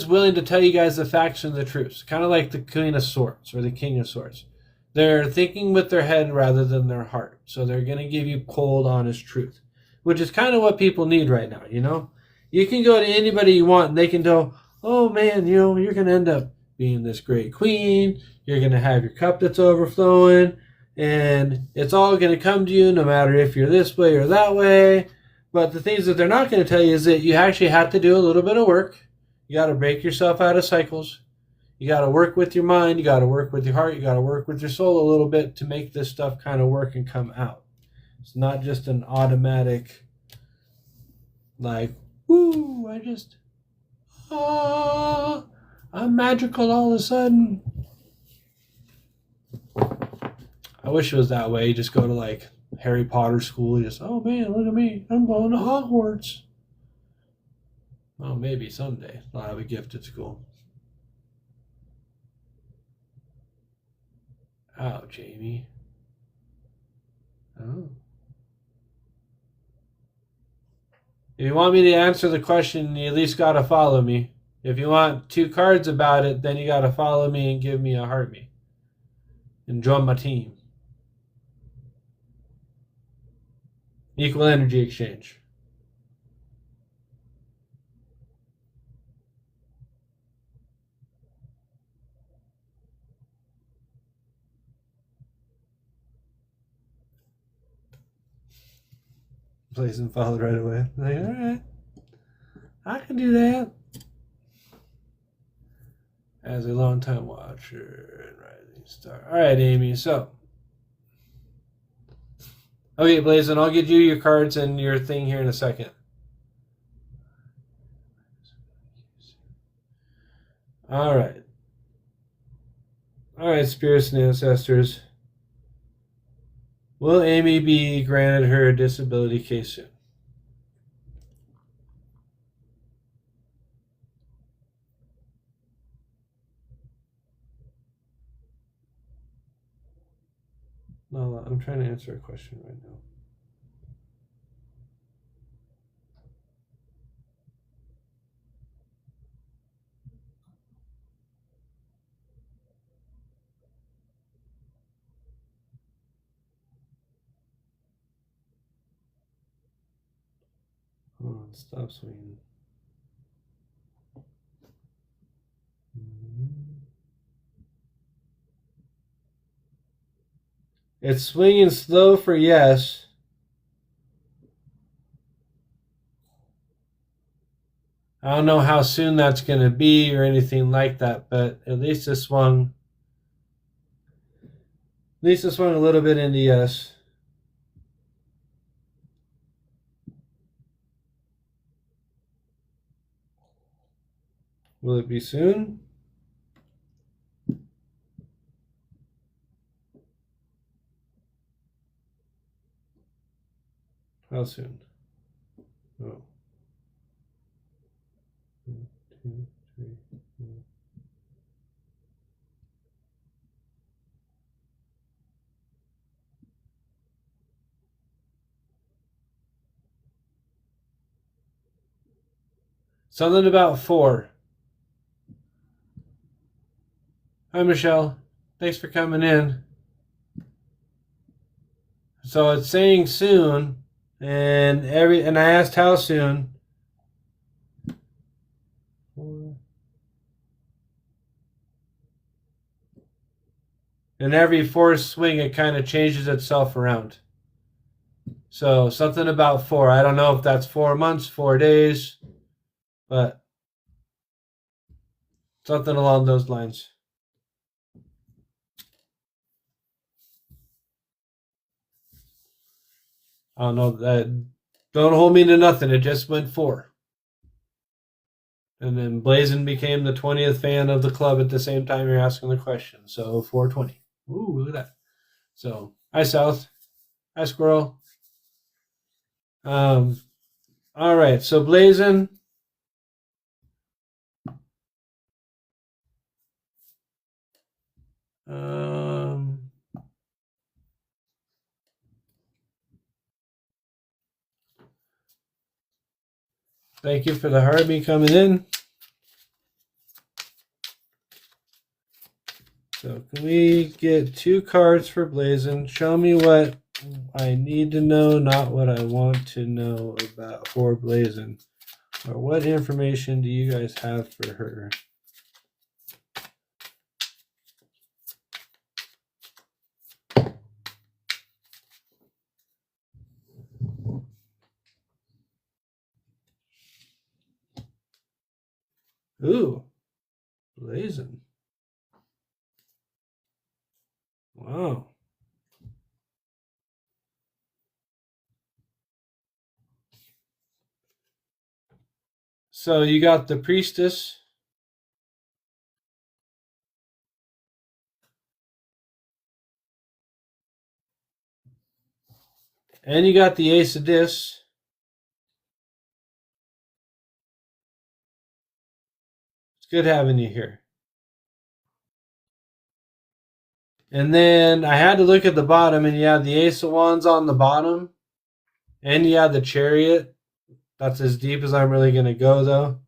willing to tell you guys the facts and the truths. Kind of like the Queen of Swords or the King of Swords. They're thinking with their head rather than their heart. So they're going to give you cold, honest truth, which is kind of what people need right now, you know? You can go to anybody you want and they can go, oh man, you're going to end up being this great queen. You're going to have your cup that's overflowing, and it's all going to come to you no matter if you're this way or that way. But the things that they're not going to tell you is that you actually have to do a little bit of work. You got to break yourself out of cycles. You got to work with your mind. You got to work with your heart. You got to work with your soul a little bit to make this stuff kind of work and come out. It's not just an automatic, like, woo, I'm magical all of a sudden. I wish it was that way. You just go to like Harry Potter school. You just, oh man, look at me. I'm going to Hogwarts. Well, maybe someday I'll have a gifted school. Ow, Jamie. Oh. If you want me to answer the question, you at least got to follow me. If you want 2 cards about it, then you got to follow me and give me a heart me. And join my team. Equal energy exchange. Blazing followed right away. Like, all right, I can do that. As a longtime watcher and rising star. All right, Amy. So, okay, Blazing, I'll get you your cards and your thing here in a second. All right. All right, spirits and ancestors. Will Amy be granted her disability case soon? No, I'm trying to answer a question right now. Hold on, stop swinging. It's swinging slow for yes. I don't know how soon that's going to be or anything like that, but at least it swung. At least it swung a little bit into yes. Will it be soon? How soon? Oh. 1, 2, 3, 4. Something about 4. Hi, Michelle. Thanks for coming in. So it's saying soon, and I asked how soon. 4. And every 4th swing, it kind of changes itself around. So something about 4. I don't know if that's 4 months, 4 days, but something along those lines. I don't know. Don't hold me to nothing. It just went 4. And then Blazin became the 20th fan of the club at the same time you're asking the question. So 420. Ooh, look at that. So, hi, South. Hi, Squirrel. All right. So, Blazin. Thank you for the heartbeat coming in. So can we get 2 cards for Blazin? Show me what I need to know, not what I want to know about for Blazin. Or what information do you guys have for her? Ooh, Blazin. Wow. So you got the Priestess. And you got the Ace of Discs. It's good having you here. And then I had to look at the bottom, and you have the Ace of Wands on the bottom. And you have the Chariot. That's as deep as I'm really going to go, though.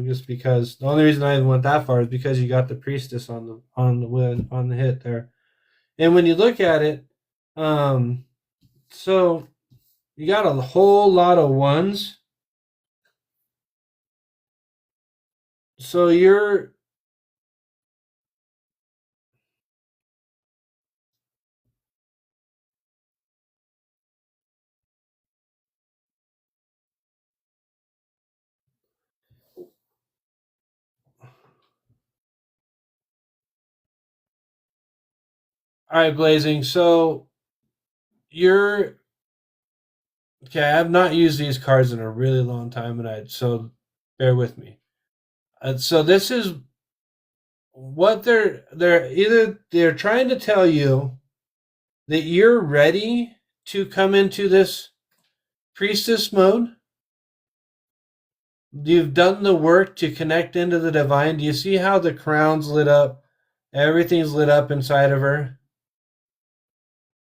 Just because the only reason I even went that far is because you got the Priestess on the hit there. And when you look at it, so you got a whole lot of ones. So you're all right, Blazing. So you're okay. I have not used these cards in a really long time, so bear with me. So this is what they're trying to tell you that you're ready to come into this priestess mode. You've done the work to connect into the divine. Do you see how the crown's lit up? Everything's lit up inside of her,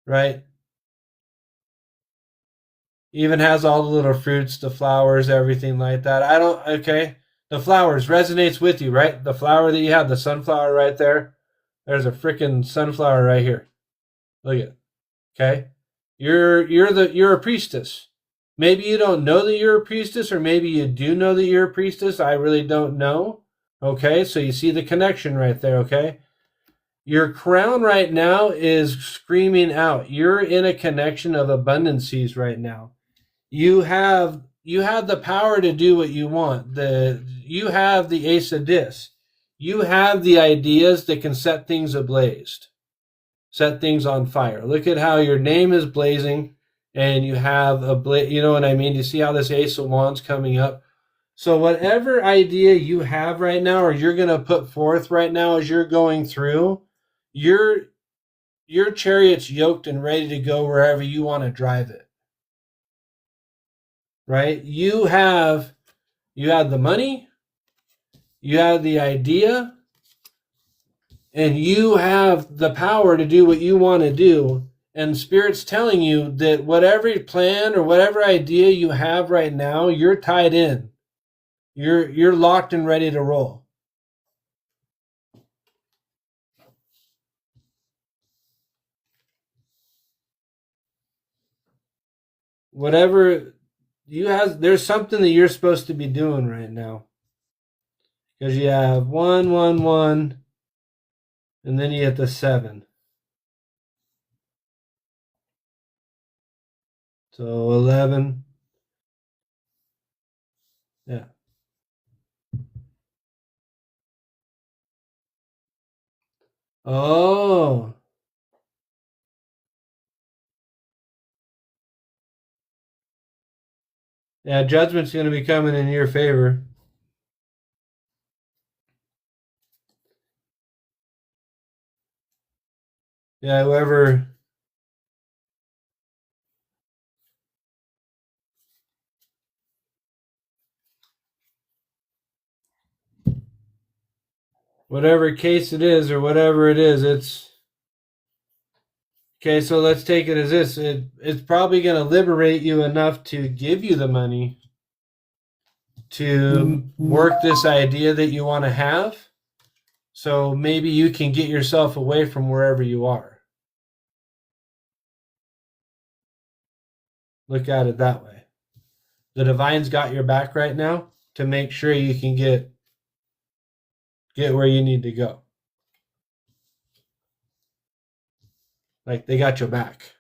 right? Even has all the little fruits, the flowers, everything like that. Okay. The flowers resonates with you, right? The flower that you have, the sunflower right there. There's a freaking sunflower right here. Look at it. Okay. You're a priestess. Maybe you don't know that you're a priestess, or maybe you do know that you're a priestess. I really don't know. Okay, so you see the connection right there, okay? Your crown right now is screaming out. You're in a connection of abundancies right now. You have the power to do what you want. You have the Ace of Discs. You have the ideas that can set things ablaze, set things on fire. Look at how your name is blazing, and you have you know what I mean? You see how this Ace of Wands coming up? So whatever idea you have right now, or you're going to put forth right now as you're going through, your chariot's yoked and ready to go wherever you want to drive it. Right? You have the money, you have the idea, and you have the power to do what you want to do. And Spirit's telling you that whatever plan or whatever idea you have right now, you're tied in. You're locked and ready to roll. Whatever you have, there's something that you're supposed to be doing right now. Because you have 1, 1, 1, and then you get the 7. So 11. Yeah. Oh. Yeah, judgment's going to be coming in your favor. Yeah, whatever case it is, or whatever it is, it's okay. So let's take it as this: it's probably going to liberate you enough to give you the money to work this idea that you want to have. So maybe you can get yourself away from wherever you are. Look at it that way. The divine's got your back right now to make sure you can get where you need to go. Like, they got your back.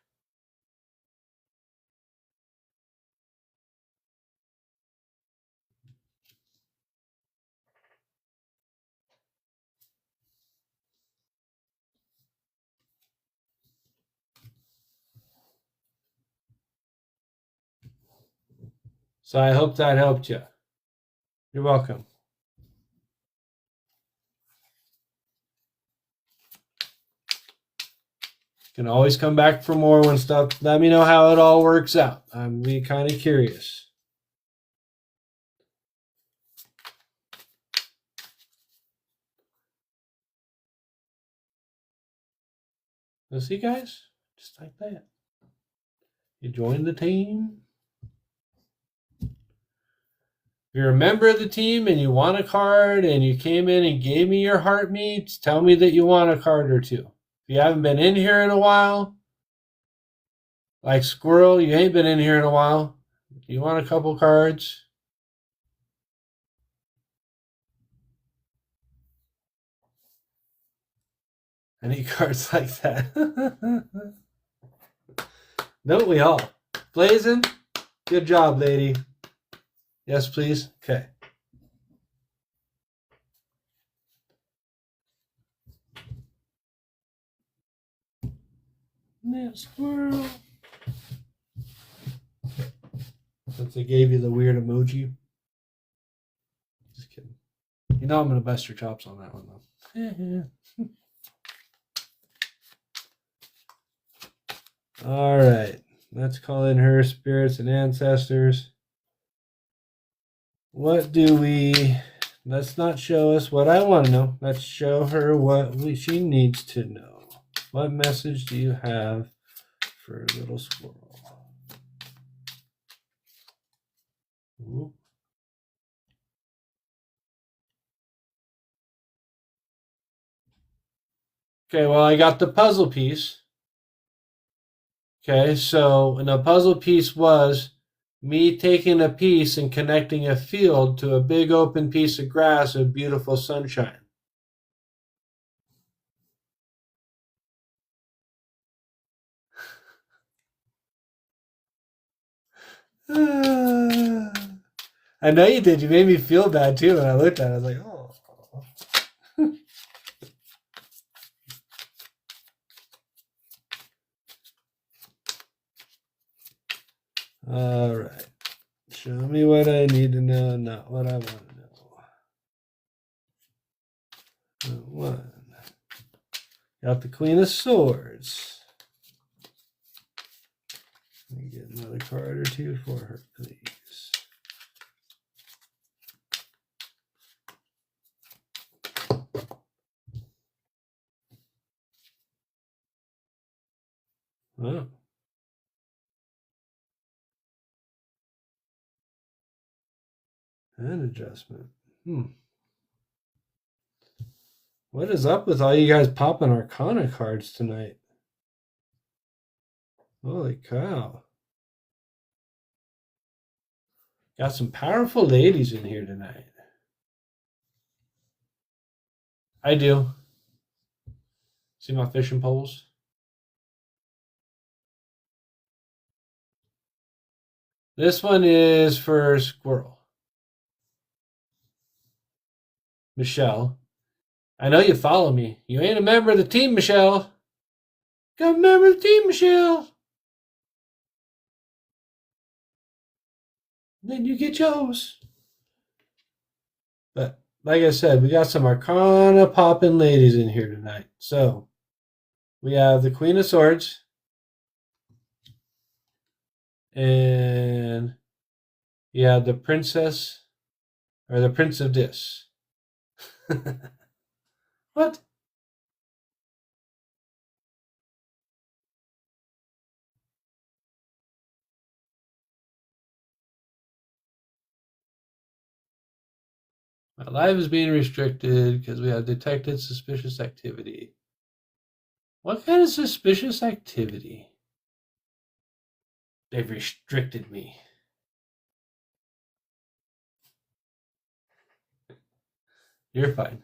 So I hope that helped you. You're welcome. Can always come back for more when stuff. Let me know how it all works out. I'm be kind of curious. You'll see, guys, just like that. You joined the team. If you're a member of the team and you want a card and you came in and gave me your heart meats, tell me that you want a card or two. If you haven't been in here in a while, like Squirrel, you ain't been in here in a while. You want a couple cards? Any cards like that? Don't we all? Blazing? Good job, lady. Yes, please? Okay. Now, Squirrel. Since I gave you the weird emoji. Just kidding. You know I'm going to bust your chops on that one, though. All right. Let's call in her spirits and ancestors. What do we... Let's not show us what I want to know. Let's show her what she needs to know. What message do you have for little Squirrel? Ooh. Okay, well, I got the puzzle piece. Okay, so and the puzzle piece was me taking a piece and connecting a field to a big open piece of grass of beautiful sunshine. I know you did. You made me feel bad too when I looked at it. I was like, oh. All right. Show me what I need to know, not what I want to know. One. Got the Queen of Swords. Let me get another card or two for her, please. Oh. An adjustment. What is up with all you guys popping Arcana cards tonight? Holy cow. Got some powerful ladies in here tonight. I do. See my fishing poles? This one is for Squirrel. Michelle. I know you follow me. You ain't a member of the team, Michelle. Got a member of the team, Michelle. Then you get yours. But like I said, we got some Arcana popping ladies in here tonight. So we have the Queen of Swords. And you have the Princess or the Prince of Dis. What? My life is being restricted because we have detected suspicious activity. What kind of suspicious activity? They've restricted me. You're fine.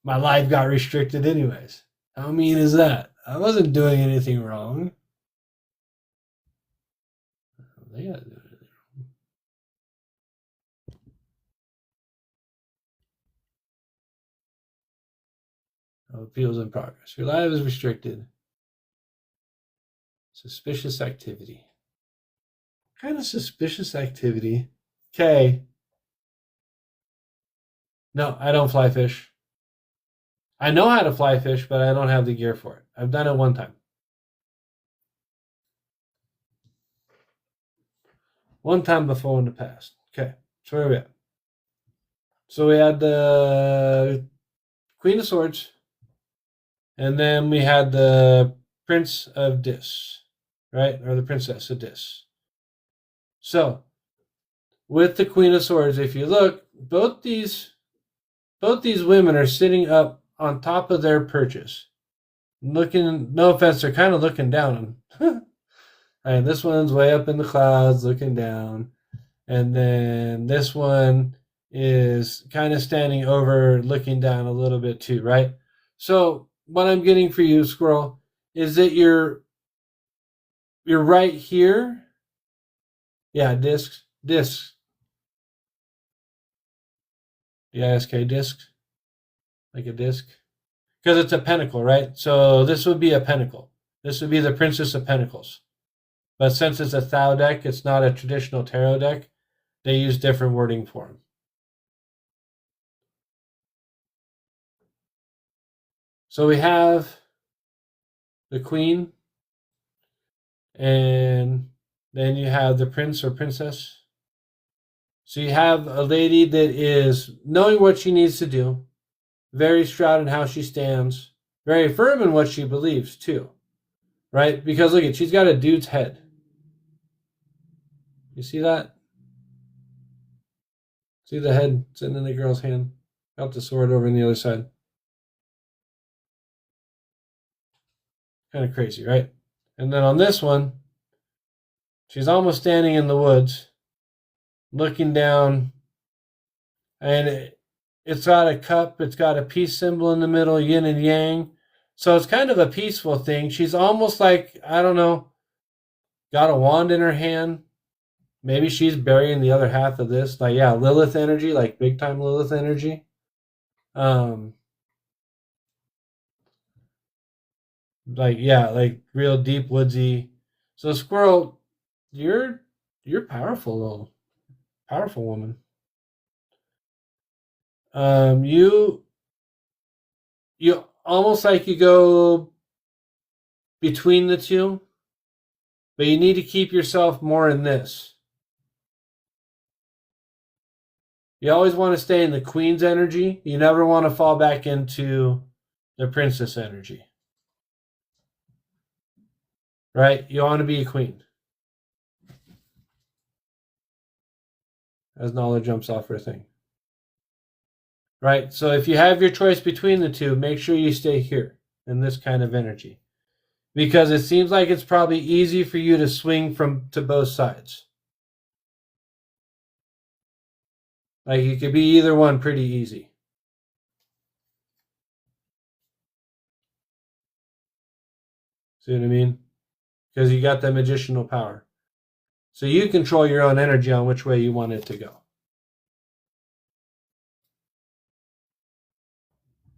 My life got restricted anyways. How mean is that? I wasn't doing anything wrong. They got to do anything wrong. Oh, appeals in progress. Your life is restricted. Suspicious activity. What kind of suspicious activity? Okay. No, I don't fly fish. I know how to fly fish, but I don't have the gear for it. I've done it one time. One time before in the past. Okay, so where are we at? So we had the Queen of Swords, and then we had the Prince of Dis, right? Or the Princess of Dis. So with the Queen of Swords, if you look, both these women are sitting up on top of their perches. Looking, no offense, they're kind of looking down. And this one's way up in the clouds looking down. And then this one is kind of standing over, looking down a little bit too, right? So what I'm getting for you, Squirrel, is that you're right here. Yeah, discs. Yeah, SK disc, like a disc. Because it's a pentacle, right? So this would be a pentacle. This would be the Princess of Pentacles. But since it's a Thou deck, it's not a traditional tarot deck. They use different wording for them. So we have the Queen, and then you have the Prince or Princess. So you have a lady that is knowing what she needs to do, very shrouded in how she stands, very firm in what she believes too, right? Because look at, she's got a dude's head. You see that? See the head sitting in the girl's hand? Got the sword over on the other side. Kind of crazy, right? And then on this one, she's almost standing in the woods, looking down, and it's got a cup, it's got a peace symbol in the middle, yin and yang. So it's kind of a peaceful thing. She's almost like, I don't know, got a wand in her hand. Maybe she's burying the other half of this. Like, yeah, Lilith energy, like big time Lilith energy. Like, yeah, like real deep woodsy. So Squirrel, you're powerful, powerful woman. You almost like you go between the two, but you need to keep yourself more in this. You always want to stay in the queen's energy. You never want to fall back into the princess energy. Right? You want to be a queen. As Nala jumps off her thing. Right? So if you have your choice between the two, make sure you stay here in this kind of energy. Because it seems like it's probably easy for you to swing to both sides. Like you could be either one pretty easy. See what I mean? Because you got that magicianal power. So you control your own energy on which way you want it to go.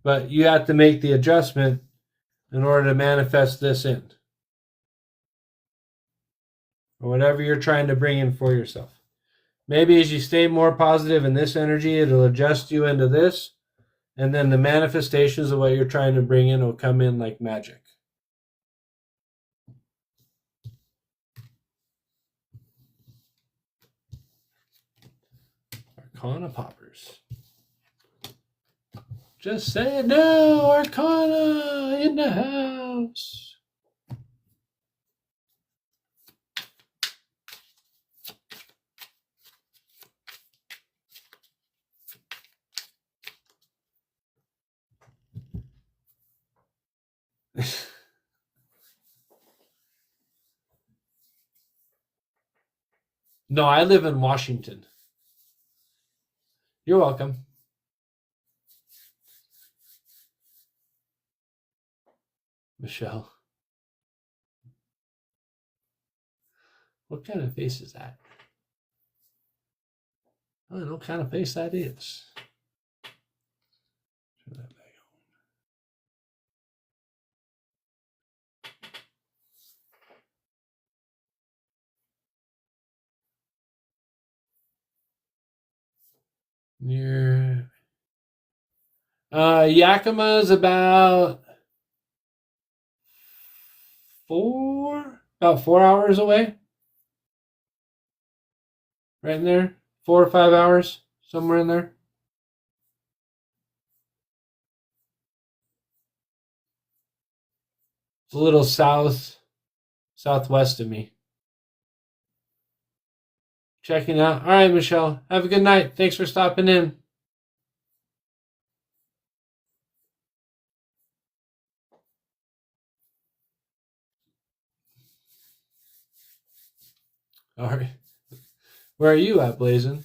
But you have to make the adjustment in order to manifest this in. Or whatever you're trying to bring in for yourself. Maybe as you stay more positive in this energy, it'll adjust you into this. And then the manifestations of what you're trying to bring in will come in like magic. Arcana poppers. Just say it now, Arcana in the house. No, I live in Washington. You're welcome. Michelle. What kind of face is that? I don't know what kind of face that is. Turn that back on. Yakima is about 4 hours away. Right in there. 4 or 5 hours. Somewhere in there. It's a little southwest of me. Checking out. All right, Michelle. Have a good night. Thanks for stopping in. All right. Where are you at, Blazin'?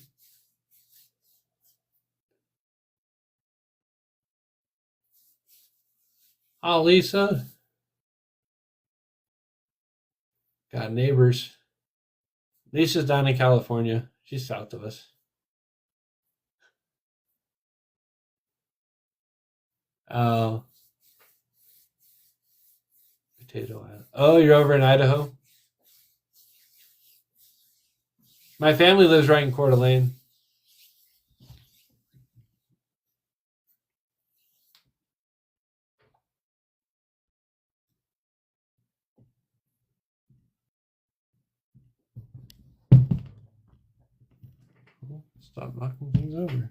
Oh, Lisa. Got neighbors. Lisa's down in California. She's south of us. Oh, Potato Island. Oh, you're over in Idaho? My family lives right in Coeur d'Alene. Stop knocking things over.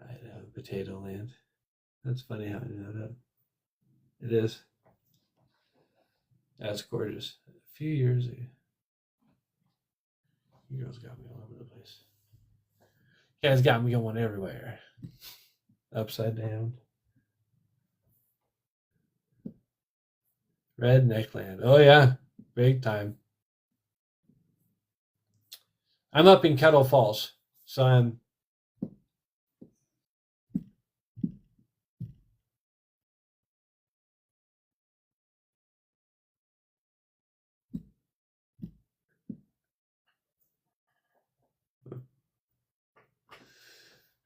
Idaho, Potato Land. That's funny how I know that. It is. That's gorgeous. A few years ago. You girls got me all over the place. You guys got me going everywhere. Upside down. Redneck Land. Oh, yeah. Big time. I'm up in Kettle Falls. So I'm.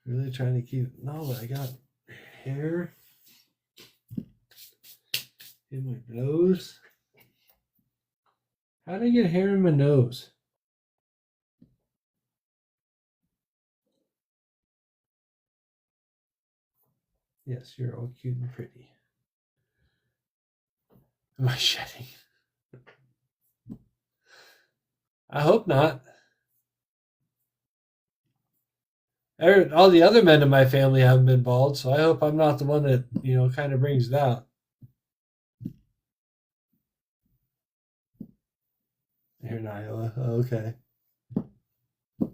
Really trying to keep. No, but I got hair in my nose. How did I get hair in my nose? Yes, you're all cute and pretty. Am I shedding? I hope not. All the other men in my family haven't been bald, so I hope I'm not the one that, kind of brings it out. Here in Iowa. Oh, okay. Do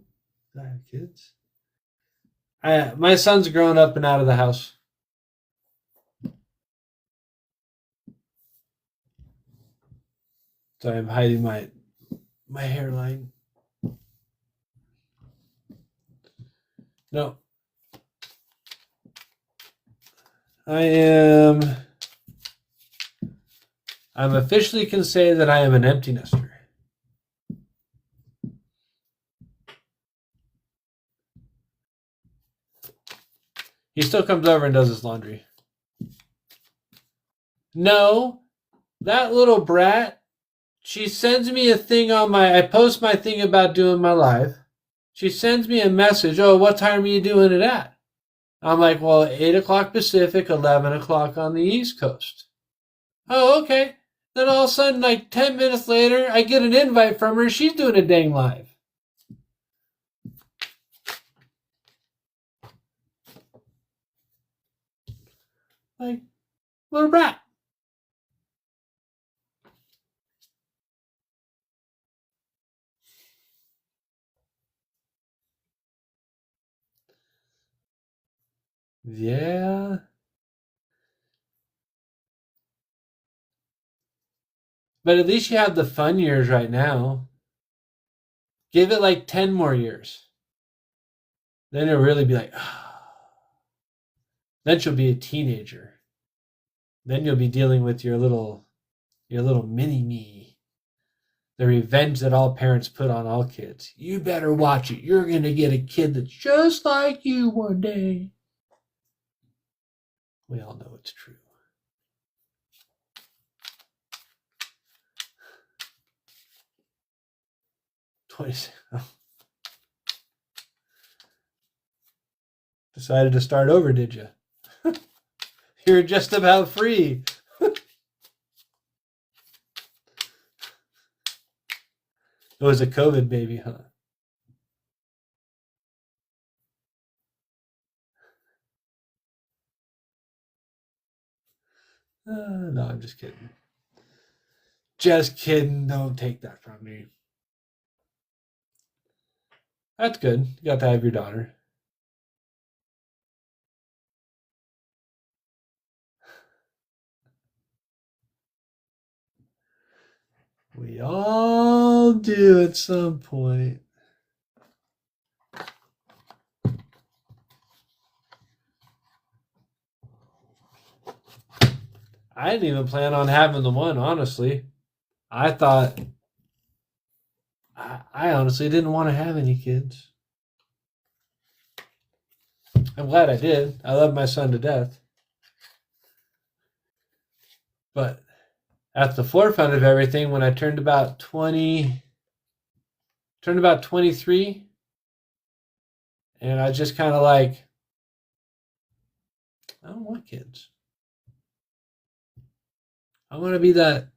I have kids? My son's grown up and out of the house. So I'm hiding my hairline. No. I'm officially can say that I am an empty nester. He still comes over and does his laundry. No, that little brat, she sends me a thing I post my thing about doing my live. She sends me a message, oh, what time are you doing it at? I'm like, well, 8 o'clock Pacific, 11 o'clock on the East Coast. Oh, okay. Then all of a sudden, like 10 minutes later, I get an invite from her. She's doing a dang live. Like, little brat. Yeah. But at least you have the fun years right now. Give it like 10 more years. Then it'll really be like, then she'll be a teenager. Then you'll be dealing with your little mini me. The revenge that all parents put on all kids. You better watch it. You're going to get a kid that's just like you one day. We all know it's true. 26. Decided to start over, did you? You're just about free. It was a COVID baby, huh? No, I'm just kidding. Just kidding. Don't take that from me. That's good. You got to have your daughter. We all do at some point. I didn't even plan on having the one, honestly. I thought, I honestly didn't want to have any kids. I'm glad I did. I love my son to death. But at the forefront of everything, when I turned about 23, and I just kind of like, I don't want kids. I want to be that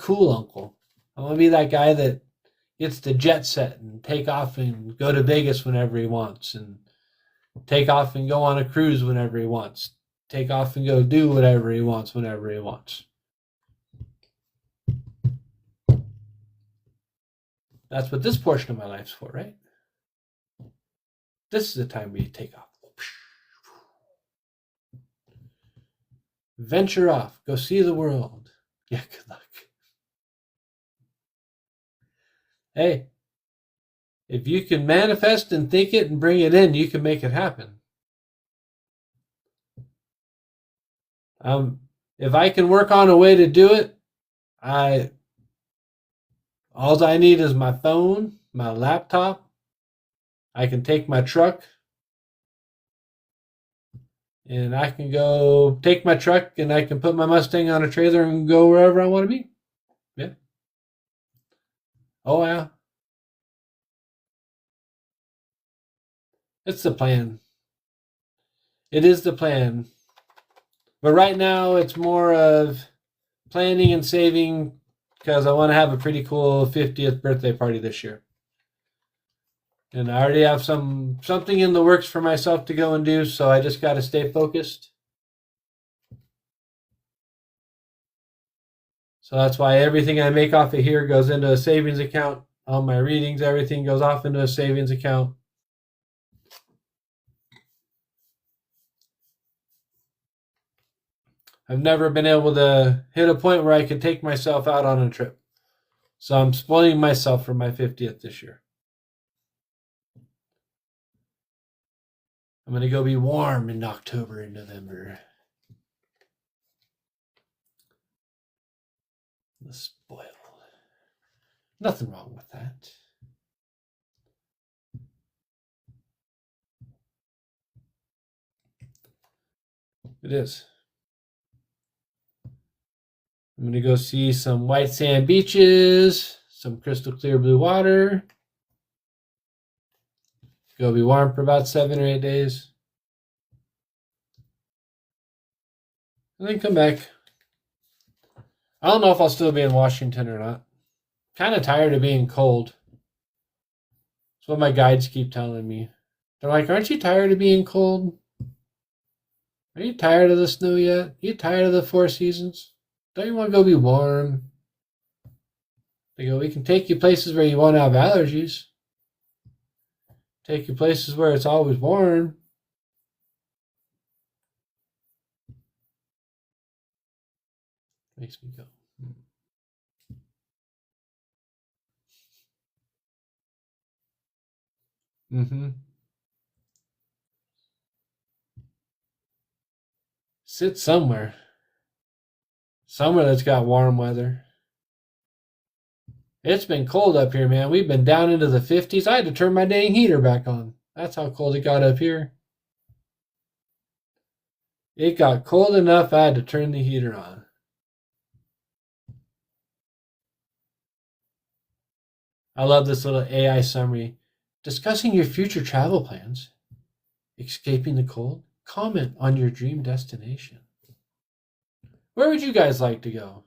cool uncle. I want to be that guy that gets to jet set and take off and go to Vegas whenever he wants, and take off and go on a cruise whenever he wants. Take off and go do whatever he wants whenever he wants. That's what this portion of my life's for, right? This is the time where you take off. Venture off. Go see the world. Yeah, good luck. Hey, if you can manifest and think it and bring it in, you can make it happen. If I can work on a way to do it, all I need is my phone, my laptop. I can take my truck, and I can go take my truck, and I can put my Mustang on a trailer and go wherever I want to be. Yeah. Oh, yeah. It's the plan. It is the plan. But right now, it's more of planning and saving, because I want to have a pretty cool 50th birthday party this year. And I already have something in the works for myself to go and do, so I just got to stay focused. So that's why everything I make off of here goes into a savings account. All my readings, everything goes off into a savings account. I've never been able to hit a point where I could take myself out on a trip. So I'm spoiling myself for my 50th this year. I'm going to go be warm in October and November. The spoil. Nothing wrong with that. It is. I'm going to go see some white sand beaches, some crystal clear blue water. Go be warm for about 7 or 8 days. And then come back. I don't know if I'll still be in Washington or not. Kind of tired of being cold. That's what my guides keep telling me. They're like, aren't you tired of being cold? Are you tired of the snow yet? Are you tired of the 4 seasons? Don't you want to go be warm? They go, we can take you places where you won't have allergies. Take you places where it's always warm. Makes me go. Sit somewhere. Somewhere that's got warm weather. It's been cold up here, man. We've been down into the 50s. I had to turn my dang heater back on. That's how cold it got up here. It got cold enough I had to turn the heater on. I love this little AI summary. Discussing your future travel plans. Escaping the cold. Comment on your dream destination. Where would you guys like to go?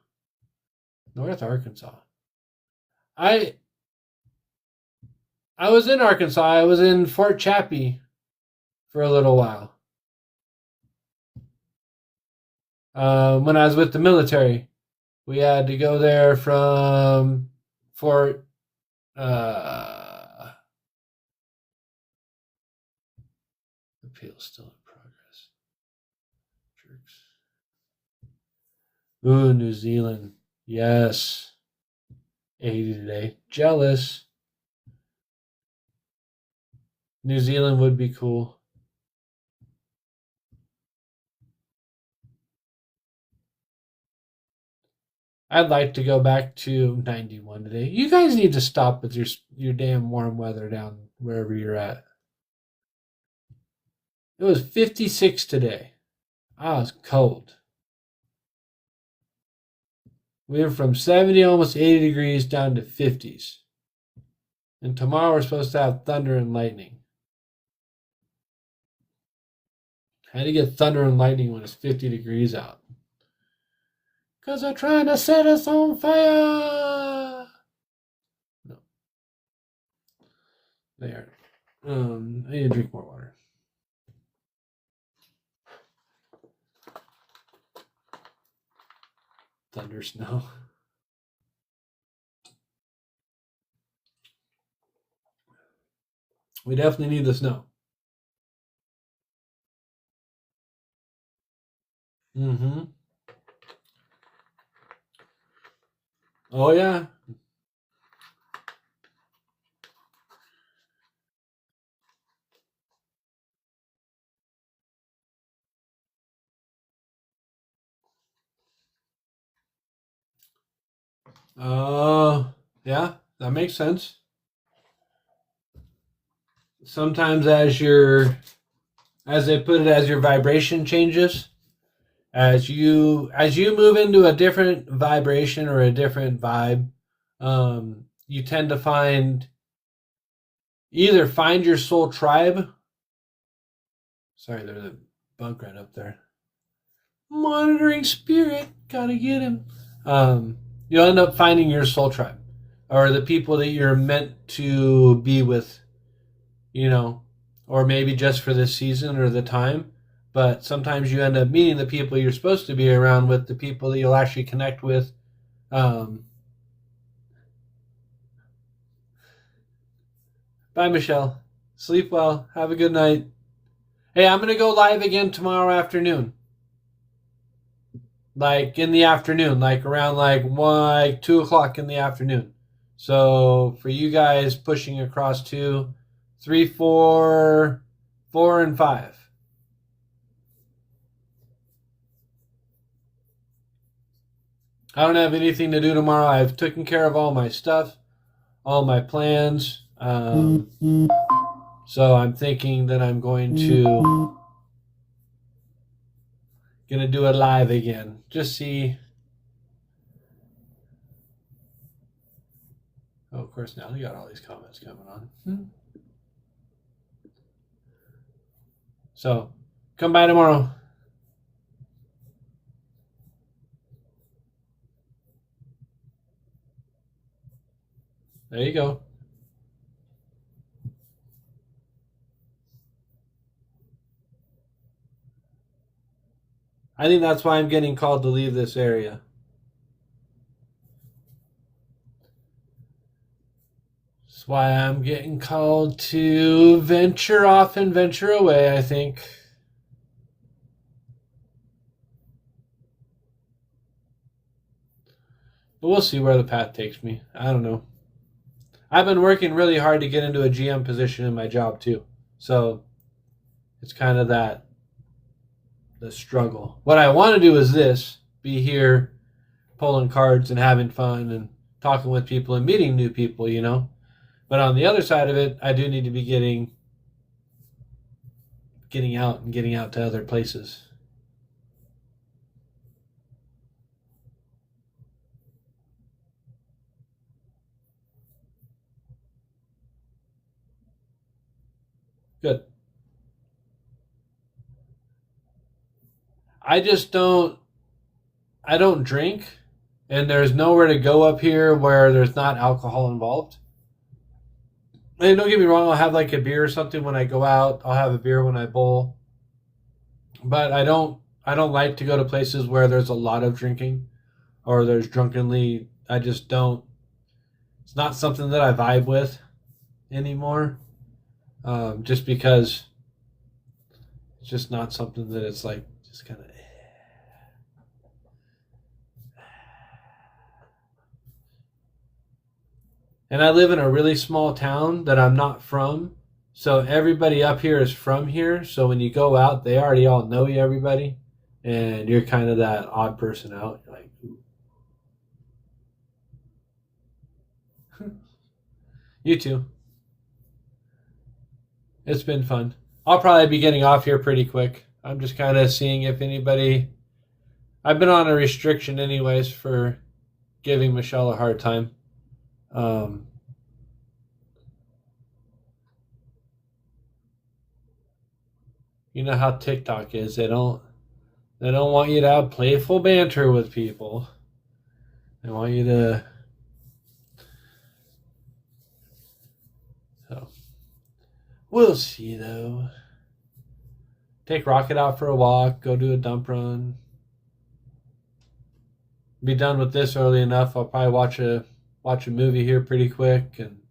North Arkansas. I was in Arkansas. I was in Fort Chaffee for a little while. When I was with the military, we had to go there from Fort. Appeal still in progress. Jerks. Ooh, New Zealand. Yes. 80 today. Jealous. New Zealand would be cool. I'd like to go back to 91 today. You guys need to stop with your damn warm weather down wherever you're at. It was 56 today. I was cold. We went from 70, almost 80 degrees down to 50s. And tomorrow we're supposed to have thunder and lightning. How do you get thunder and lightning when it's 50 degrees out? Because they're trying to set us on fire. No. They aren't. I need to drink more water. Thunder, snow. We definitely need the snow. Mm-hmm. Oh, yeah. Yeah, that makes sense. Sometimes as they put it, as your vibration changes, as you move into a different vibration or a different vibe, you tend to find your soul tribe. Sorry, there's a bug right up there. Monitoring spirit, gotta get him. You'll end up finding your soul tribe, or the people that you're meant to be with, or maybe just for this season or the time. But sometimes you end up meeting the people you're supposed to be around with, the people that you'll actually connect with. Bye, Michelle. Sleep well. Have a good night. Hey, I'm going to go live again tomorrow afternoon. Like in the afternoon, like around like 2 o'clock in the afternoon. So for you guys pushing across 2, 3, 4, 4, and 5. I don't have anything to do tomorrow. I've taken care of all my stuff, all my plans. So I'm thinking that I'm going to do it live again. Just see. Oh, of course, now they got all these comments coming on. So come by tomorrow. There you go. I think that's why I'm getting called to leave this area. That's why I'm getting called to venture off and venture away, I think. But we'll see where the path takes me. I don't know. I've been working really hard to get into a GM position in my job too. So it's kind of the struggle. What I want to do is be here pulling cards and having fun and talking with people and meeting new people, But on the other side of it, I do need to be getting out to other places. Good. I just don't. I don't drink, and there's nowhere to go up here where there's not alcohol involved. And don't get me wrong, I'll have like a beer or something when I go out. I'll have a beer when I bowl. But I don't like to go to places where there's a lot of drinking or there's drunkenly. I just don't. It's not something that I vibe with anymore. Just because it's just not something that it's like just kind of. And I live in a really small town that I'm not from. So everybody up here is from here. So when you go out, they already all know you, everybody. And you're kind of that odd person out. You're like, ooh. You too. It's been fun. I'll probably be getting off here pretty quick. I'm just kind of seeing if anybody. I've been on a restriction, anyways, for giving Michelle a hard time. You know how TikTok is. They don't want you to have playful banter with people. They want you to. So we'll see though. Take Rocket out for a walk. Go do a dump run. Be done with this early enough. I'll probably watch a movie here pretty quick and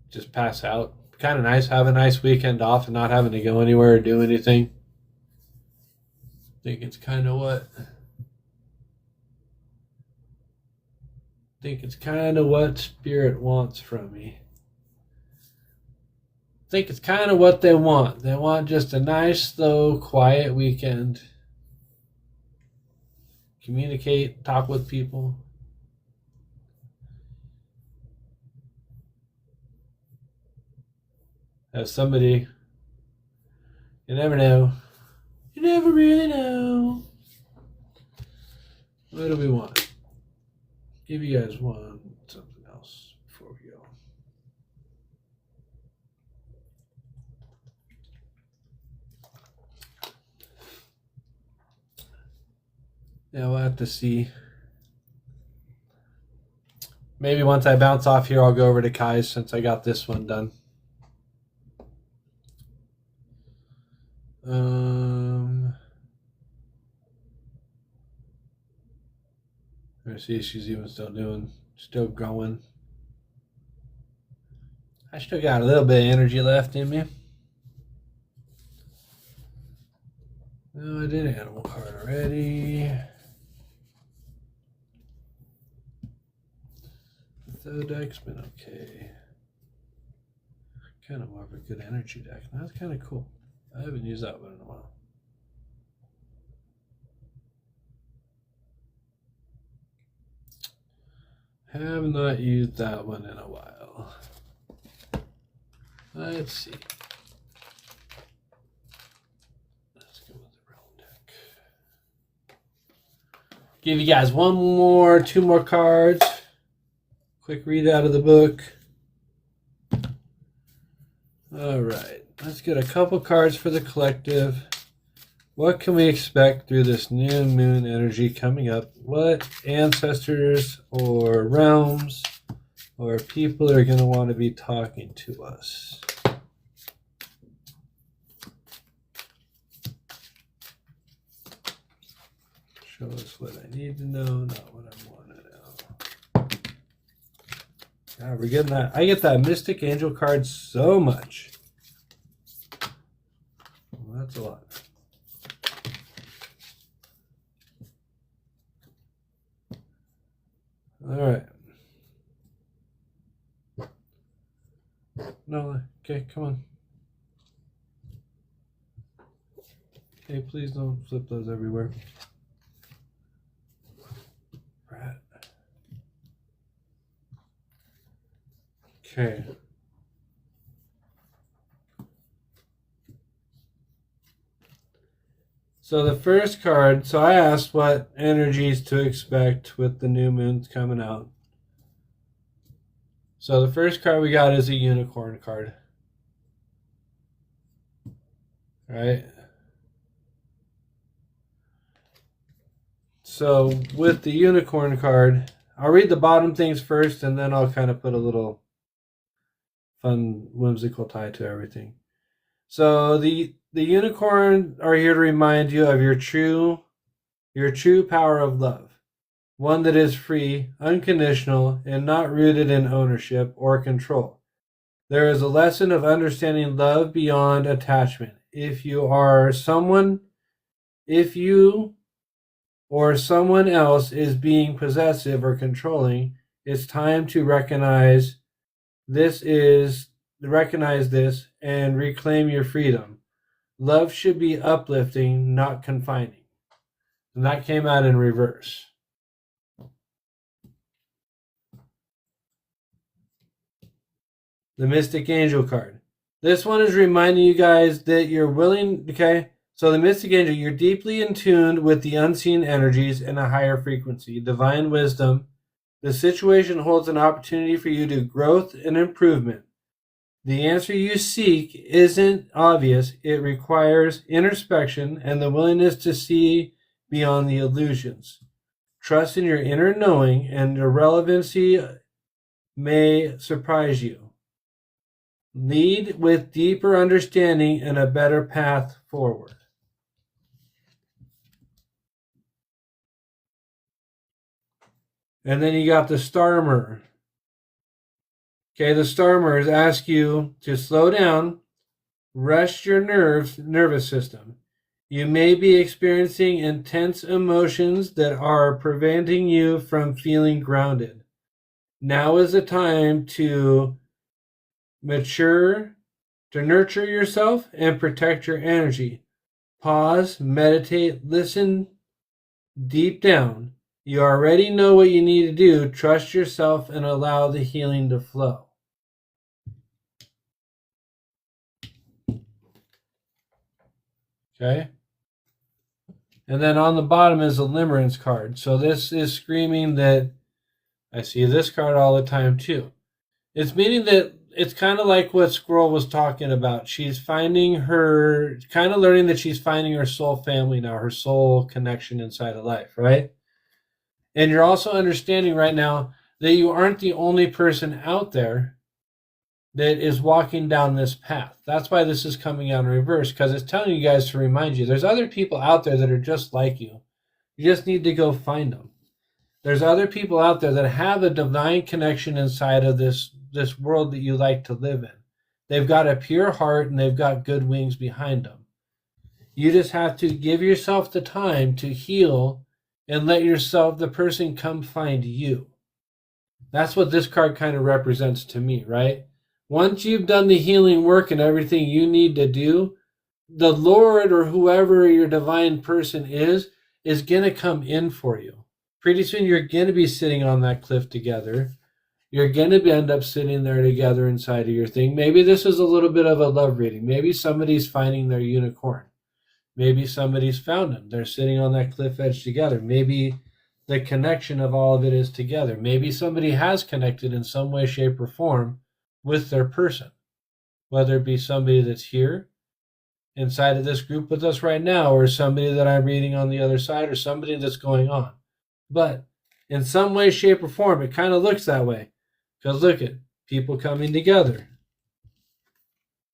just pass out. Kind of nice. Have a nice weekend off and not having to go anywhere or do anything. I think it's kind of what Spirit wants from me. I think it's kind of what they want. They want just a nice, slow, quiet weekend. Communicate, talk with people. As somebody, you never know. You never really know. What do we want? Give you guys something else before we go. Yeah, we'll have to see. Maybe once I bounce off here, I'll go over to Kai's since I got this one done. Let's see if she's even still going. I still got a little bit of energy left in me. No, I did an animal card already. The deck's been okay. Kind of more of a good energy deck. That's kind of cool. I haven't used that one in a while. Have not used that one in a while. Let's see. Let's go with the realm deck. Give you guys two more cards. Quick read out of the book. All right. Let's get a couple cards for the collective. What can we expect through this new moon energy coming up? What ancestors or realms or people are going to want to be talking to us? Show us what I need to know, not what I want to know. God, we're getting that. I get that Mystic Angel card so much. Well, that's a lot. All right. No, okay, come on. Okay, please don't flip those everywhere. Right. Okay. So the first card, so I asked what energies to expect with the new moons coming out. So the first card we got is a unicorn card. right? So with the unicorn card, I'll read the bottom things first, and then I'll kind of put a little fun, whimsical tie to everything. So the unicorn are here to remind you of your true power of love, one that is free, unconditional, and not rooted in ownership or control. There is a lesson of understanding love beyond attachment. If you or someone else is being possessive or controlling, it's time to recognize this and reclaim your freedom. Love should be uplifting, not confining. And that came out in reverse. The Mystic Angel card. This one is reminding you guys that you're willing, okay? So the Mystic Angel, you're deeply in tune with the unseen energies and a higher frequency, divine wisdom. The situation holds an opportunity for you to growth and improvement. The answer you seek isn't obvious. It requires introspection and the willingness to see beyond the illusions. Trust in your inner knowing, and your relevancy may surprise you. Lead with deeper understanding and a better path forward. And then you got the Star Mirror. Okay, the Star Mirrors ask you to slow down, rest your nervous system. You may be experiencing intense emotions that are preventing you from feeling grounded. Now is the time to nurture yourself and protect your energy. Pause, meditate, listen deep down. You already know what you need to do. Trust yourself and allow the healing to flow. Okay? And then on the bottom is a limerence card. So this is screaming that I see this card all the time too. It's meaning that it's kind of like what Squirrel was talking about. She's finding kind of learning that she's finding her soul family now, her soul connection inside of life, right? And you're also understanding right now that you aren't the only person out there that is walking down this path. That's why this is coming out in reverse, because it's telling you guys to remind you there's other people out there that are just like you. You just need to go find them. There's other people out there that have a divine connection inside of this world that you like to live in. They've got a pure heart and they've got good wings behind them. You just have to give yourself the time to heal and let the person come find you. That's what this card kind of represents to me, right? Once you've done the healing work and everything you need to do, the Lord or whoever your divine person is going to come in for you. Pretty soon you're going to be sitting on that cliff together. You're going to end up sitting there together inside of your thing. Maybe this is a little bit of a love reading. Maybe somebody's finding their unicorn. Maybe somebody's found them. They're sitting on that cliff edge together. Maybe the connection of all of it is together. Maybe somebody has connected in some way, shape, or form with their person. Whether it be somebody that's here inside of this group with us right now, or somebody that I'm reading on the other side, or somebody that's going on. But in some way, shape, or form, it kind of looks that way. Because look at people coming together.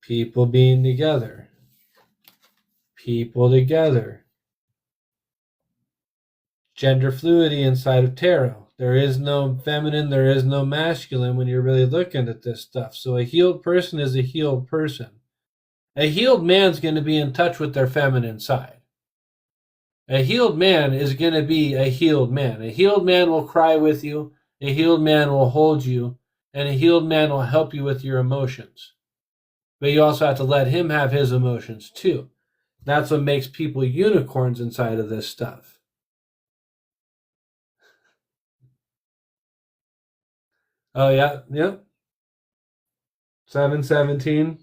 People being together. People together. Gender fluidity inside of tarot. There is no feminine, there is no masculine when you're really looking at this stuff. So a healed person is a healed person. A healed man's going to be in touch with their feminine side. A healed man is going to be a healed man. A healed man will cry with you. A healed man will hold you. And a healed man will help you with your emotions. But you also have to let him have his emotions too. That's what makes people unicorns inside of this stuff. Oh, yeah. Yep. 717.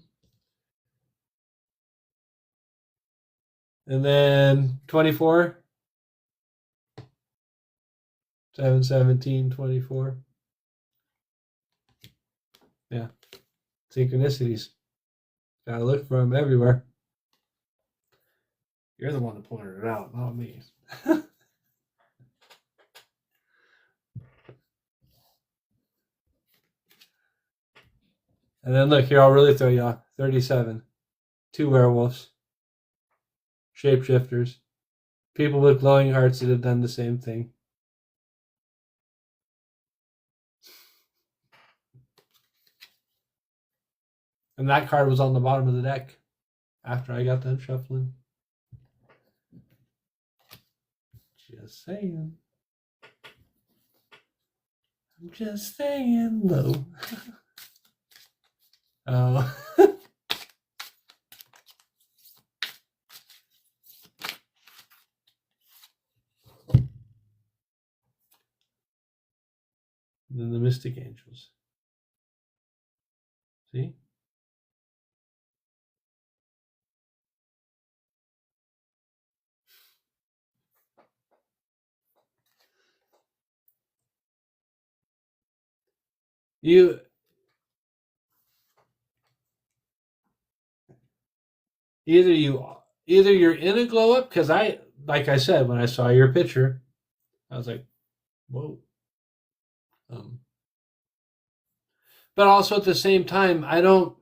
And then 24. 717, 24. Yeah. Synchronicities. Gotta look for them everywhere. You're the one that pointed it out, not me. And then look, here, I'll really throw you off. 37. 2 werewolves. Shapeshifters. People with glowing hearts that have done the same thing. And that card was on the bottom of the deck after I got done shuffling. Just saying. I'm just saying, though. Oh. And then the Mystic Angels. See? Either you're in a glow up, because like I said, when I saw your picture, I was like, whoa. But also at the same time, I don't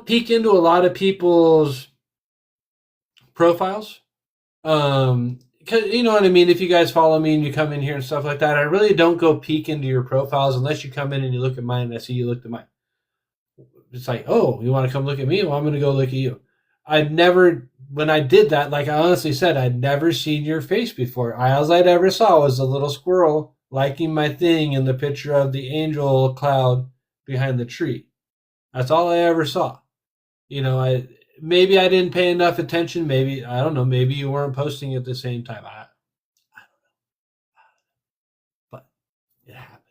peek into a lot of people's profiles. Because you know what I mean? If you guys follow me and you come in here and stuff like that, I really don't go peek into your profiles unless you come in and you look at mine and I see you looked at mine. It's like, oh, you want to come look at me? Well, I'm going to go look at you. When I did that, like I honestly said, I'd never seen your face before. All I'd ever saw was a little squirrel liking my thing in the picture of the angel cloud behind the tree. That's all I ever saw. You know, maybe I didn't pay enough attention. Maybe, I don't know, maybe you weren't posting at the same time. I don't know. But it happened.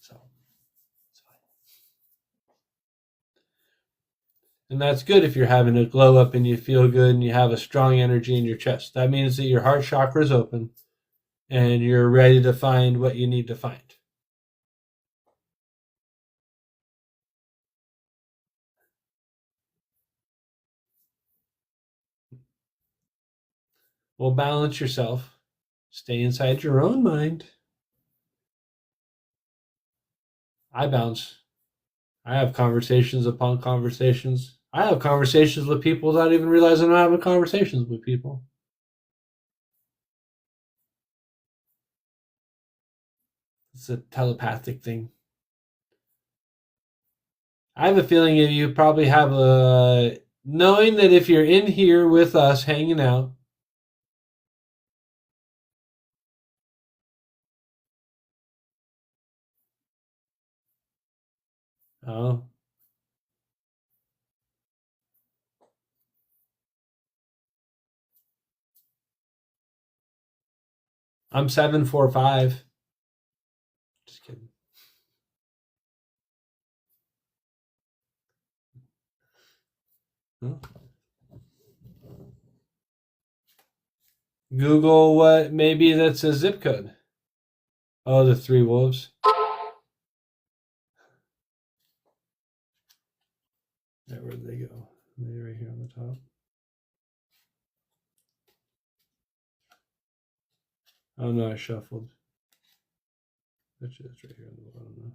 So, it's fine. And that's good if you're having a glow up and you feel good and you have a strong energy in your chest. That means that your heart chakra is open and you're ready to find what you need to find. Well, balance yourself. Stay inside your own mind. I bounce. I have conversations upon conversations. I have conversations with people without even realizing I'm having conversations with people. It's a telepathic thing. I have a feeling that you probably have a knowing that if you're in here with us hanging out, oh, I'm 745. Just kidding. Huh? Google what? Maybe that's a zip code. Oh, the 3 wolves. Yeah, where'd they go? Are they right here on the top? Oh no, I shuffled. That's right here on the bottom now.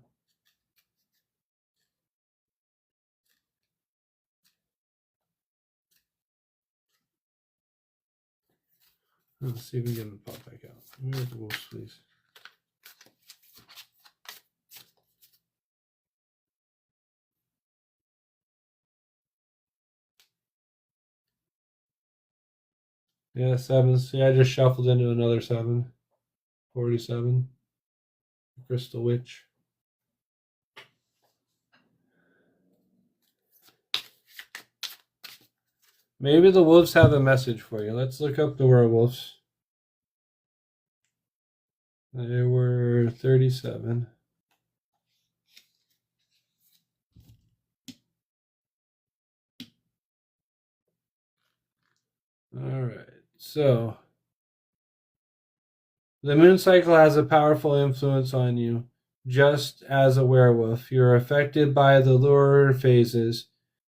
Let's see if we can get them to pop back out. Where's the wolves, please? Yeah, 7s. Yeah, I just shuffled into another 7. 47. Crystal Witch. Maybe the wolves have a message for you. Let's look up the werewolves. They were 37. All right. So, the moon cycle has a powerful influence on you. Just as a werewolf, you're affected by the lunar phases.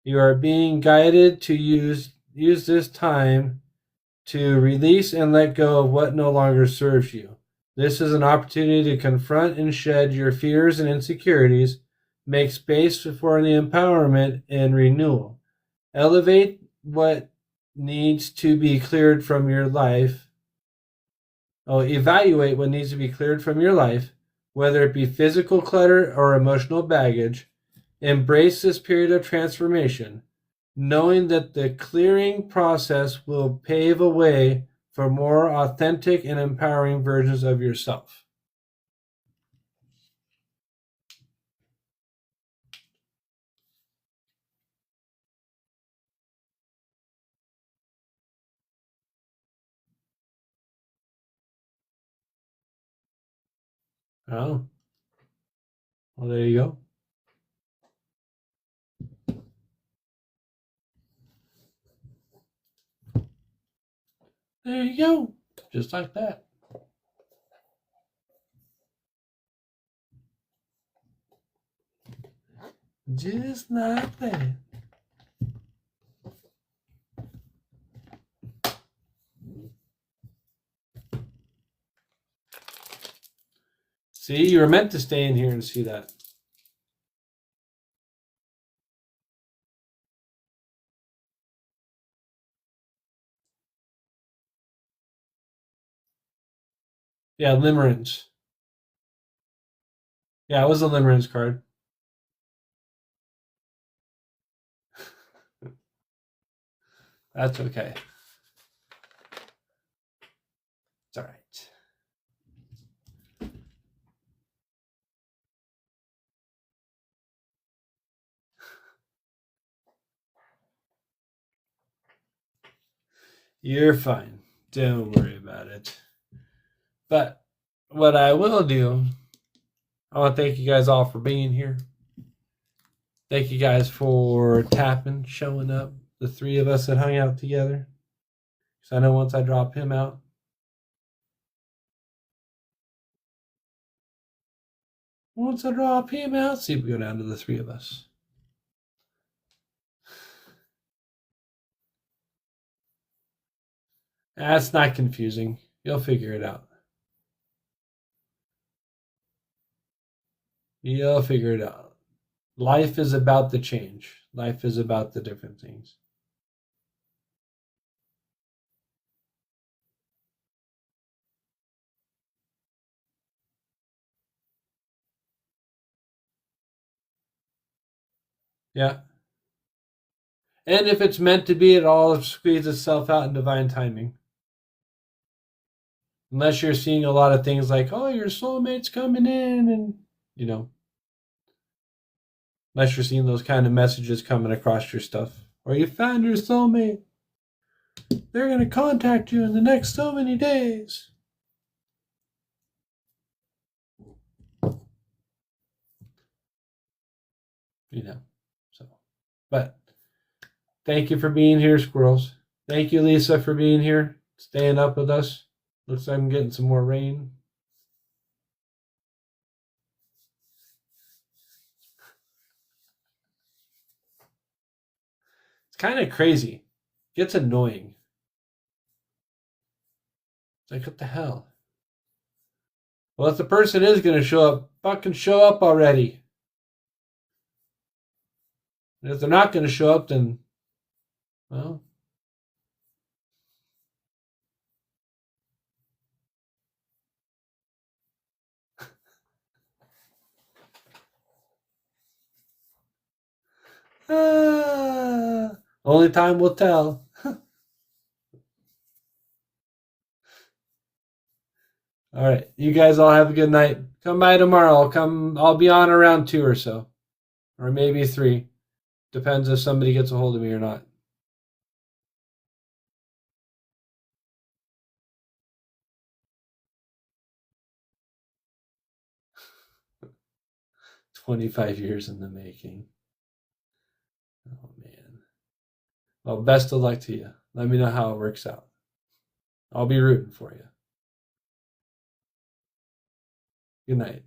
You are being guided to use use this time to release and let go of what no longer serves you. This is an opportunity to confront and shed your fears and insecurities, make space for the empowerment and renewal. Elevate what needs to be cleared from your life. Evaluate what needs to be cleared from your life, whether it be physical clutter or emotional baggage. Embrace this period of transformation, knowing that the clearing process will pave a way for more authentic and empowering versions of yourself. Oh, well, there you go. There you go. Just like that. Just like that. See, you were meant to stay in here and see that. Yeah, limerence. Yeah, it was a limerence card. That's okay. It's all right. You're fine. Don't worry about it. But what I will do, I want to thank you guys all for being here. Thank you guys for tapping, showing up. The three of us that hung out together. Because I know once I drop him out, see if we go down to the three of us. That's not confusing. You'll figure it out. You'll figure it out. Life is about the change. Life is about the different things. Yeah. And if it's meant to be, it all squeezes itself out in divine timing. Unless you're seeing a lot of things like, oh, your soulmate's coming in, and, you know, unless you're seeing those kind of messages coming across your stuff. Or you found your soulmate. They're going to contact you in the next so many days. You know, so. But thank you for being here, squirrels. Thank you, Lisa, for being here, staying up with us. Looks like I'm getting some more rain. It's kind of crazy. It gets annoying. It's like, what the hell? Well, if the person is going to show up, fucking show up already. And if they're not going to show up, then, well. Only time will tell. All right. You guys all have a good night. Come by tomorrow. I'll be on around 2 or so. Or maybe 3. Depends if somebody gets a hold of me or not. "25 years in the making." Oh, man. Well, best of luck to you. Let me know how it works out. I'll be rooting for you. Good night.